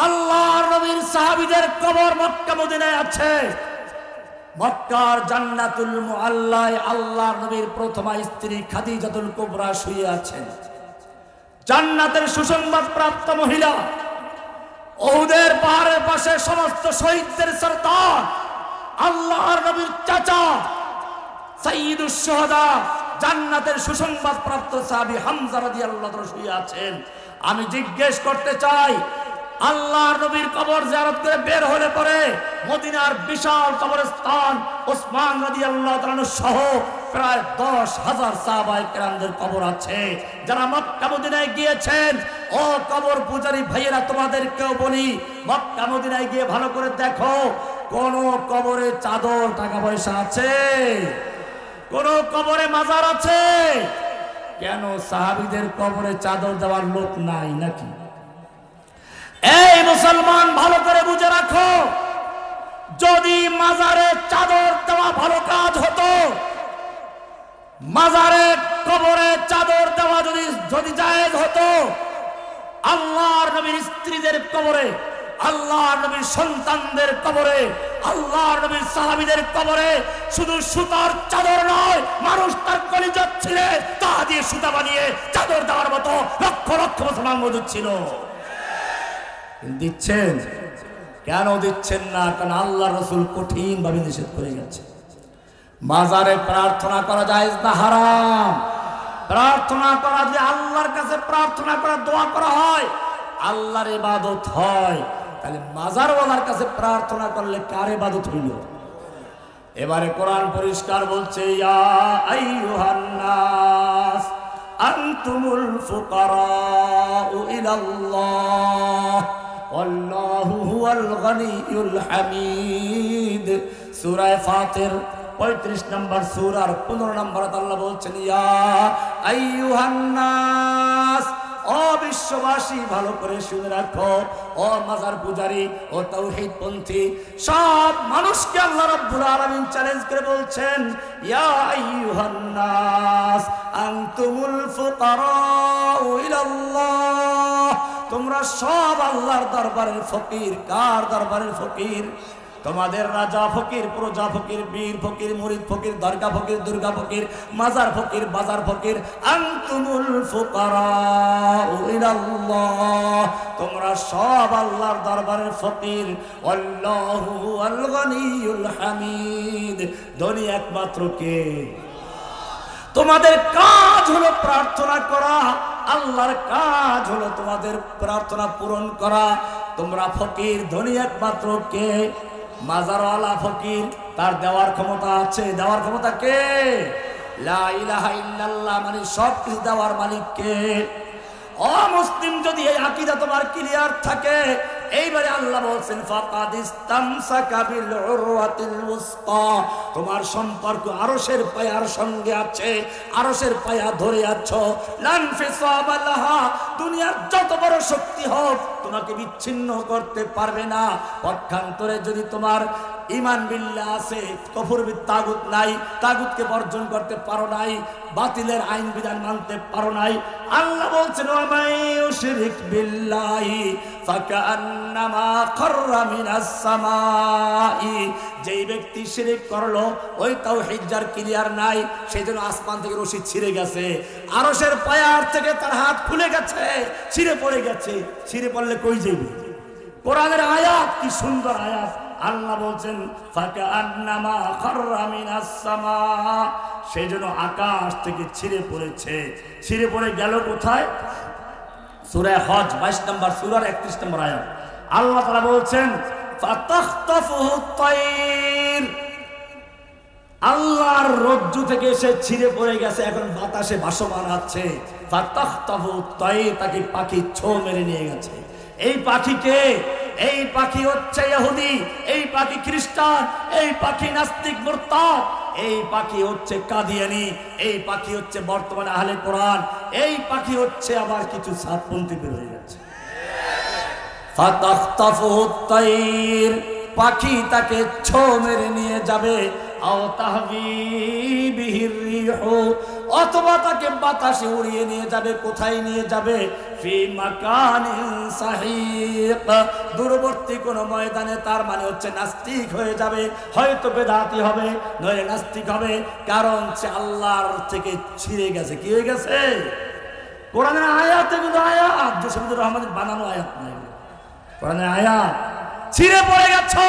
আল্লাহর নবীর সাহাবীদের কবর মক্কা মদিনায় আছে। মক্কার জান্নাতুল মুআল্লায় আল্লাহর নবীর প্রথমা স্ত্রী খাদিজাতুল কুবরা শুয়ে আছেন। জান্নাতের সুসংবাদ প্রাপ্ত মহিলা, উহুদের পাহাড়ের পাশে সমস্ত শহীদদের সরদার, আল্লাহর নবীর চাচা সাইয়্যিদুশ শুহাদা, জান্নাতের সুসংবাদ প্রাপ্ত সাহাবী হামজা রাদিয়াল্লাহু তাআলা শুয়ে আছেন। আমি জিজ্ঞেস করতে চাই, আল্লাহর নবীর কবর জিয়ারত করে বের হলে পরে মদিনার বিশাল কবরস্থান ওসমান রাদিয়াল্লাহু তাআলা সহ প্রায় 10,000 সাহাবায়ে কেরামদের কবর আছে যারা মক্কা মদিনায় গিয়েছেন। ও কবর পূজারী ভাইয়েরা, তোমাদেরকেও বলি, মক্কা মদিনায় গিয়ে ভালো করে দেখো, কোন কবরে চাদর টাকা পয়সা আছে? কোন কবরে মাজার আছে? কেন সাহাবীদের কবরে চাদর দেওয়ার লোক নাই নাকি? এই মুসলমান, ভালো করে বুঝে রাখো, যদি মাজারে চাদর দেওয়া ভালো কাজ হতো, মাজারে কবরে চাদর দেওয়া যদি জায়েজ হতো, আল্লাহর নবীর স্ত্রীদের কবরে, আল্লাহর নবীর সন্তানদের কবরে, আল্লাহর নবীর সাহাবীদের কবরে শুধু সুতার চাদর নয়, মানুষ তার কলিজা ছিঁড়ে তা দিয়ে সুতা বানিয়ে চাদর দেওয়ার মতো লক্ষ লক্ষ মুসলমান মজুদ ছিল। দিচ্ছেন? কেন দিচ্ছেন না? কারণ আল্লাহ রাসূল কঠিন ভাবে নিষেধ করে গেছে। মাজারে প্রার্থনা করা জায়েজ না হারাম? প্রার্থনা করা, যে আল্লাহর কাছে প্রার্থনা করা, দোয়া করা হয়, আল্লাহর ইবাদত হয়, তাহলে মাজারওয়ালার কাছে প্রার্থনা করলে কার ইবাদত হইল? এবারে কোরআন পরিষ্কার বলছে, ইয়া আইয়ুহান নাস আনতুমুল ফুকারাউ ইলাল্লাহ আল্লাহু হুয়াল গনিয়ুল হামিদ। সূরা ফাতির 35 নম্বর সূরার 15 নম্বর আল্লাহ বলছেন, ইয়া আইয়ুহান নাস, ও বিশ্ববাসী, ভালো করে শুনে রাখো, ও মাজার পূজারী, ও তাওহীদ পন্থী সব মানুষকে আল্লাহ রাব্বুল আলামিন চ্যালেঞ্জ করে বলছেন, ইয়া আইয়ুহান নাস আনতুমুল ফুকারাউ ইলাল্লাহ। তোমরা সব আল্লাহর দরবারের ফকির। কার দরবারের ফকির? তোমাদের রাজা ফকির, প্রজা ফকির, বীর ফকির, মুরিদ ফকির, দরগা ফকির, দুর্গা ফকির, মাজার ফকির, বাজার ফকির। আনতুমুল ফুকারাউ ইলাল্লাহ, তোমরা সব আল্লাহর দরবারের ফকির। আল্লাহু আল গনিয়ুল হামিদ, ধনী একমাত্র কে? তোমাদের কাজ হলো প্রার্থনা করা, আল্লাহর কাজ হলো তোমাদের প্রার্থনা পূরণ করা। তোমরা ফকির, ধনী একমাত্র কে? মাজারওয়ালা ফকির, তার দেওয়ার ক্ষমতা আছে। দেওয়ার ক্ষমতা কে? লা ইলাহা ইল্লাল্লাহ, মানে সব কিছু দেওয়ার মালিক কে? ও মুসলিম, যদি এই আকীদা তোমার ক্লিয়ার থাকে, এইবারে আল্লাহ বলছেন, ফাকাদ ইসতামসাকা বিল উরওয়াতিল উসকা, তোমার সম্পর্ক আরশের পায়ার সঙ্গে আছে, আরশের পায়া ধরে আছো। লান ফিসাবা লাহা, দুনিয়ার যত বড় শক্তি হোক তোমাকে বিচ্ছিন্ন করতে পারবে না। পক্ষান্তরে যদি তোমার ঈমান বিল্লাহ আছে, কুফর বিত তাগুত নাই, তাগুতকে বর্জন করতে পারো নাই, বাতিলের আইন বিধান মানতে পারো নাই, আল্লাহ বলছেন, ওয়া মান ইউশরিক বিল্লাহি ফাকান্নামা খাররা মিনাস সামাই, যেই ব্যক্তি শিরক করলো, ওই তাওহীদ যার ক্লিয়ার নাই, সেজন্য আসমান থেকে রশি ছিঁড়ে গেছে, আরশের পায়ার থেকে তার হাত খুলে গেছে, ছিঁড়ে পড়ে গেছে। ছিঁড়ে পড়লে কই যাবে? কোরআনের আয়াত কি সুন্দর আয়াত। আল্লাহ বলছেন ফাকান্নামা খাররা মিনাস সামা, সেজন্য আকাশ থেকে ছিঁড়ে পড়েছে। ছিঁড়ে পড়ে গেল কোথায়? সূরা হজ 22 নম্বর সূরার 31 নম্বর আয়াত। আল্লাহ তাআলা বলছেন ফাতাখতাফুহু তায়র, আল্লাহর রজ্জু থেকে সে ছিঁড়ে পড়ে গেছে, এখন বাতাসে ভাসমান আছে। ফাতাখতাফুহু তায়র, তাকে পাখি ছো মেরে নিয়ে গেছে। এই পাখিকে, এই পাখি হচ্ছে ইহুদি, এই পাখি খ্রিস্টান, এই পাখি নাস্তিক মুরতাদ, এই পাখি হচ্ছে কাদিয়ানি, এই পাখি হচ্ছে বর্তমানে আহলে কোরআন, এই পাখি হচ্ছে আবার কিছু সাতপন্থী বের হয়ে গেছে। ফাতাখতাফুহু তায়র, পাখি তাকে ছো মেরে নিয়ে যাবে। আও তাহবি বিহির রিহু, অথবা তাকে বাতাসে উড়িয়ে নিয়ে যাবে। কোথায় নিয়ে যাবে? ফি মাকানিন সাহিক, দূরবর্তী কোন ময়দানে। তার মানে হচ্ছে নাস্তিক হয়ে যাবে, হয়তো বেদাতি হবে, নয় নাস্তিক হবে, কারণ সে আল্লাহর থেকে ছিঁড়ে গেছে। কি হয়ে গেছে? কোরআনের আয়াত, এগুলো আয়াত, জসিমুদ্দুর রহমানের বানানো আয়াত নাই, কোরআনের আয়াত। ছিঁড়ে পড়ে গেছো।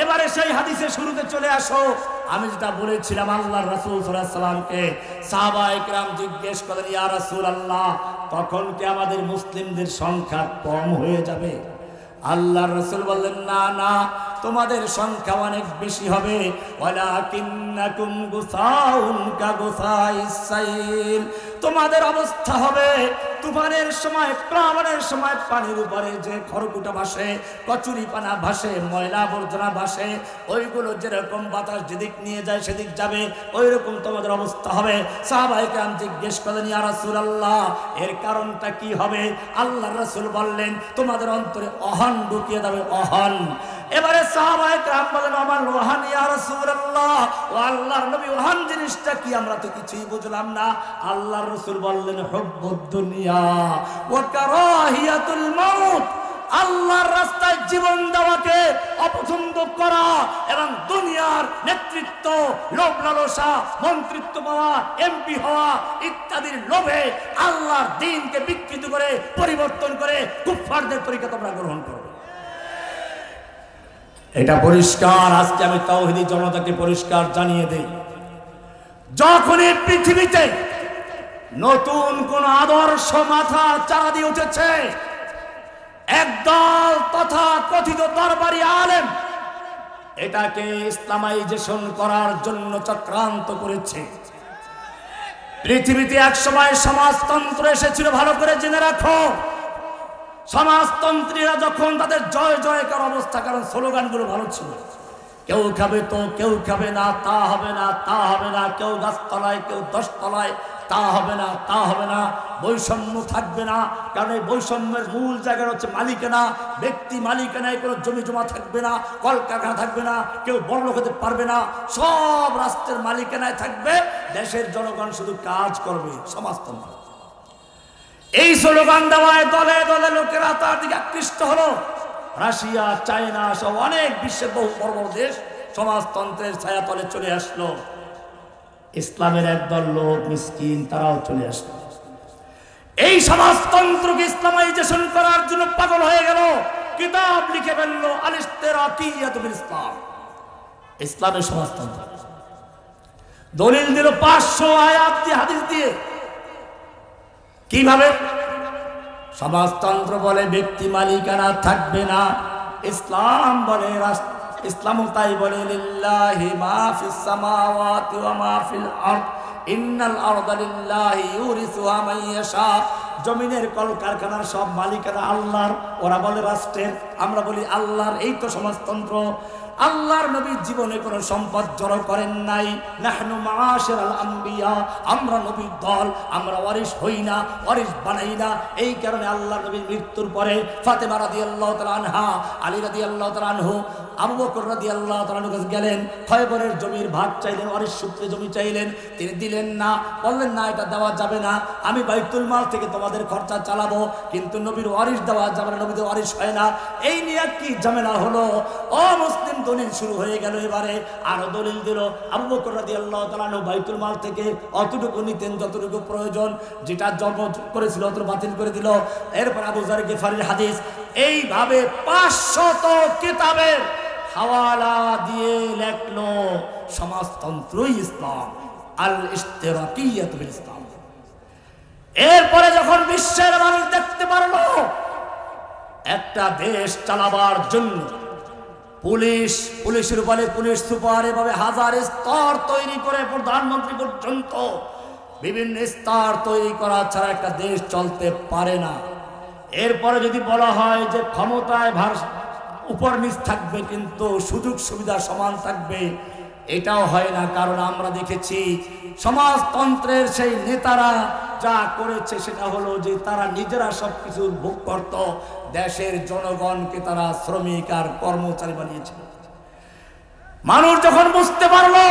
এবারে সেই হাদিসের শুরুতে চলে আসো। আমি যেটা বলেছিলাম, আল্লাহর রাসূল সাল্লাল্লাহু আলাইহি ওয়াসাল্লামকে সাহাবায়ে কেরাম জিজ্ঞেস করেন, ইয়া রাসূলুল্লাহ, তখন কি আমাদের মুসলিমদের সংখ্যা কম হয়ে যাবে? আল্লাহর রাসূল বললেন, না না, তোমাদের সংখ্যা অনেক বেশি হবে। ওয়ালাকিন্নাকুম গুসাউন কাগুসাইস সাইল, তোমাদের অবস্থা হবে তুফানের সময়, প্লাবনের সময় পানির উপরে যে খড়কুটা ভাসে, কচুরি পানা ভাসে, ময়লা আবর্জনা ভাসে, ওইগুলো যেরকম বাতাস যেদিক নিয়ে যায় সেদিক যাবে, ওই রকম তোমাদের অবস্থা হবে। সাহাবায়ে কেরাম জিজ্ঞেস করলেন, ইয়া রাসূলুল্লাহ, এর কারণটা কি হবে? আল্লাহর রাসূল বললেন, তোমাদের অন্তরে অহন ঢুকিয়ে দেবে, অহন। এবারে সাহাবায়ে কেরাম বলেন, আমার ওহান ইয়া রাসূলুল্লাহ, ও আল্লাহর নবী, ওহান জিনিসটা কি? আমরা তো কিছুই বুঝলাম না। আল্লাহর রাসূল বললেন, হুব্বুদ দুনিয়া ওয়া কারাহিয়াতুল মাউত, আল্লাহর রাস্তায় জীবন দেওয়াকে অপছন্দ করা এবং দুনিয়ার নেতৃত্ব, লোভ লালসা, মন্ত্রিত্ব পাওয়া, এমপি হওয়া ইত্যাদির লোভে আল্লাহর দ্বীনকে বিকৃত করে, পরিবর্তন করে কুফফারদের তরিকা তোমরা গ্রহণ করো। এটা পরিষ্কার। আজকে আমি তাওহীদি জনতাকে পরিষ্কার জানিয়ে দেই, যখনই পৃথিবীতে নতুন কোন আদর্শ মাথা চারা দিয়ে উঠেছে, একদল তথা কথিত দরবারি আলেম এটাকে ইসলামাইজেশন করার জন্য চক্রান্ত করেছে। পৃথিবীতে এক সময় সমাজতন্ত্র এসেছিল, ভালো করে জেনে রাখো। সমাজতন্ত্রীরা যখন তাদের জয় জয়কার অবস্থা, কারণ স্লোগানগুলো ভালো ছিল, কেউ খাবে তো, কেউ খাবে না, তা হবে না, তা হবে না, কেউ গাছতলায়, কেউ 10 তলায়, তা হবে না, তা হবে না, বৈষম্য থাকবে না, কারণ এই বৈষম্যের মূল জায়গা হচ্ছে মালিকানা, ব্যক্তি মালিকানায় কোনো জমি জমা থাকবে না, কলকারখানা থাকবে না, কেউ বড়লোক হতে পারবে না, সব রাষ্ট্রের মালিকানায় থাকবে, দেশের জনগণ শুধু কাজ করবে, সমাজতন্ত্র। এই স্লোগান দেওয়ায় দলে দলে লোকেরা তার দিকে আকৃষ্ট হলো। রাশিয়া, চায়না সব অনেক বিশ্বের বহু বড় বড় দেশ সমাজতন্ত্রের ছায়াতলে চলে আসলো। ইসলামের একদল লোক মিসকিন, তারাও চলে আসলো। এই সমাজতন্ত্রকে ইসলামাইজেশন করার জন্য পাগল হয়ে গেল, কিতাব লিখে ফেললো আল-ইশতিরাকিয়াতু বিল ইসলাম, ইসলামের সমাজতন্ত্র। দলিল দিল 500 আয়াত দিয়ে, হাদিস দিয়ে। কিভাবে? সমাজতন্ত্র বলে ব্যক্তি মালিকানা থাকবে না, ইসলাম বলে, ইসলাম তাই বলে, লিল্লাহি মা ফিস সামাওয়াতি ওয়া মা ফিল আরদ ইন্নাল আরদা লিল্লাহি ইউরিসুহা মান ইয়াশা, জমিনের কলকারখানার সব মালিকানা আল্লাহর, ওরা বলে রাষ্ট্রের, আমরা বলি আল্লাহর। এই তো সমাজতন্ত্র। আল্লাহর নবী জীবনে কোনো সম্পদ জড়ো করেন নাই। নাহনু মাআশিরাল আম্বিয়া, আমরা নবীর দল, আমরা ওয়ারিস হই না, ওয়ারিস বানাই না। এই কারণে আল্লাহর নবীর মৃত্যুর পরে ফাতেমা রাদিয়াল্লাহু তাআলা আনহা, আলী রাদিয়াল্লাহু তাআলা আনহু, আবু বকর রাদিয়াল্লাহু তাআলা আনহু কাছে গেলেন, খয়বরের জমির ভাগ চাইলেন, ওয়ারিস সূত্রে জমি চাইলেন, তিনি দিলেন না, বললেন না এটা দেওয়া যাবে না, আমি বাইতুল মাল থেকে তোমাদের খরচা চালাবো, কিন্তু নবীর ওয়ারিস দেওয়া যাবে না, নবীদের ওয়ারিস হয় না। এই নিয়ে কি ঝামেলা হলো? ও মুসলিম, দলিল শুরু হয়ে গেল। এবারে আরো দলিল দিল, আবু বকর রাদিয়াল্লাহু তাআলা আনহু বাইতুল মাল থেকে অতটুকু নিতেন যতটুকু প্রয়োজন, যেটা জমা করেছিল অত বাতিল করে দিল। এরপর আবু যার গিফারির হাদিস, এইভাবে 500 কিতাবের হাওয়ালা দিয়ে লেখলো সমাজতন্ত্রই ইসলাম, আল ইশতিরাকিয়াত বিল ইসলাম। এরপরে যখন বিশ্বের মানুষ দেখতে পারলো একটা দেশ চালাবার জন্য পুলিশের উপরে পুলিশ সুপার এভাবে হাজার স্তর তৈরি করে প্রধানমন্ত্রী পর্যন্ত বিভিন্ন স্তর তৈরি করা ছাড়া একটা দেশ চলতে পারে না। এরপরে যদি বলা হয় যে ক্ষমতায় উপর নিচ থাকবে কিন্তু সুযোগ সুবিধা সমান থাকবে, এটাও হয় না। কারণ আমরা দেখেছি সমাজতন্ত্রের সেই নেতারা যা করেছে সেটা হলো যে তারা নিজেরা সবকিছু ভোগ করত, দেশের জনগণকে তারা শ্রমিক আর কর্মচারী বানিয়েছে। মানুষ যখন বুঝতে পারলো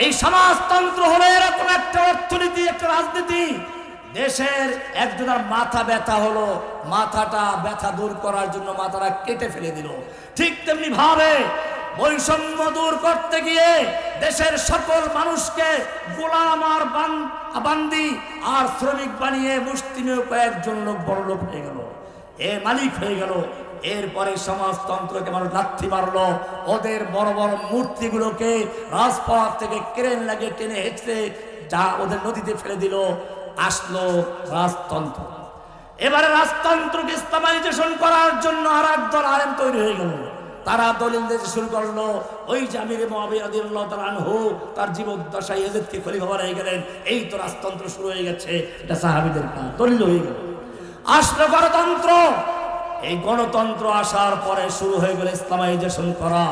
এই সমাজতন্ত্র হলো এরকম একটা অর্থনীতি, একটা রাজনীতি, দেশের একজনের মাথা ব্যথা হলো, মাথাটা ব্যথা দূর করার জন্য মাথাটা কেটে ফেলে দিল। ঠিক তেমনি ভাবে বৈষম্য দূর করতে গিয়ে দেশের সকল মানুষকে গোলাম আর বান্দি আর শ্রমিক বানিয়ে মুষ্টিমেয় কয়েকজন লোক বড় লোক হয়ে গেল, মালিক হয়ে গেল। এরপরে সমাজতন্ত্রকে মানুষ লাথি মারলো, ওদের বড় বড় মূর্তিগুলোকে রাজপথ থেকে ক্রেন লাগিয়ে টেনে হেঁচড়ে যা ওদের নদীতে ফেলে দিল। আসলো রাজতন্ত্র। এবারে রাজতন্ত্রকে ইসলামাইজেশন করার জন্য আর একদল আলেম তৈরি হয়ে গেল। তারা দলিল দিতে শুরু করলো ওই যে আমির মুআবিয়া রাদিয়াল্লাহু তাআলা আনহু তার জীবদ্দশায় ইয়াজিদকে খলিফা বানিয়ে গেলেন, এই তো রাজতন্ত্র শুরু হয়ে গেছে, এটা সাহাবীদের কাজ, দলিল হয়ে গেল। আসলো গণতন্ত্র। এই গণতন্ত্র আসার পরে শুরু হয়ে গেল ইসলামাইজেশন করা।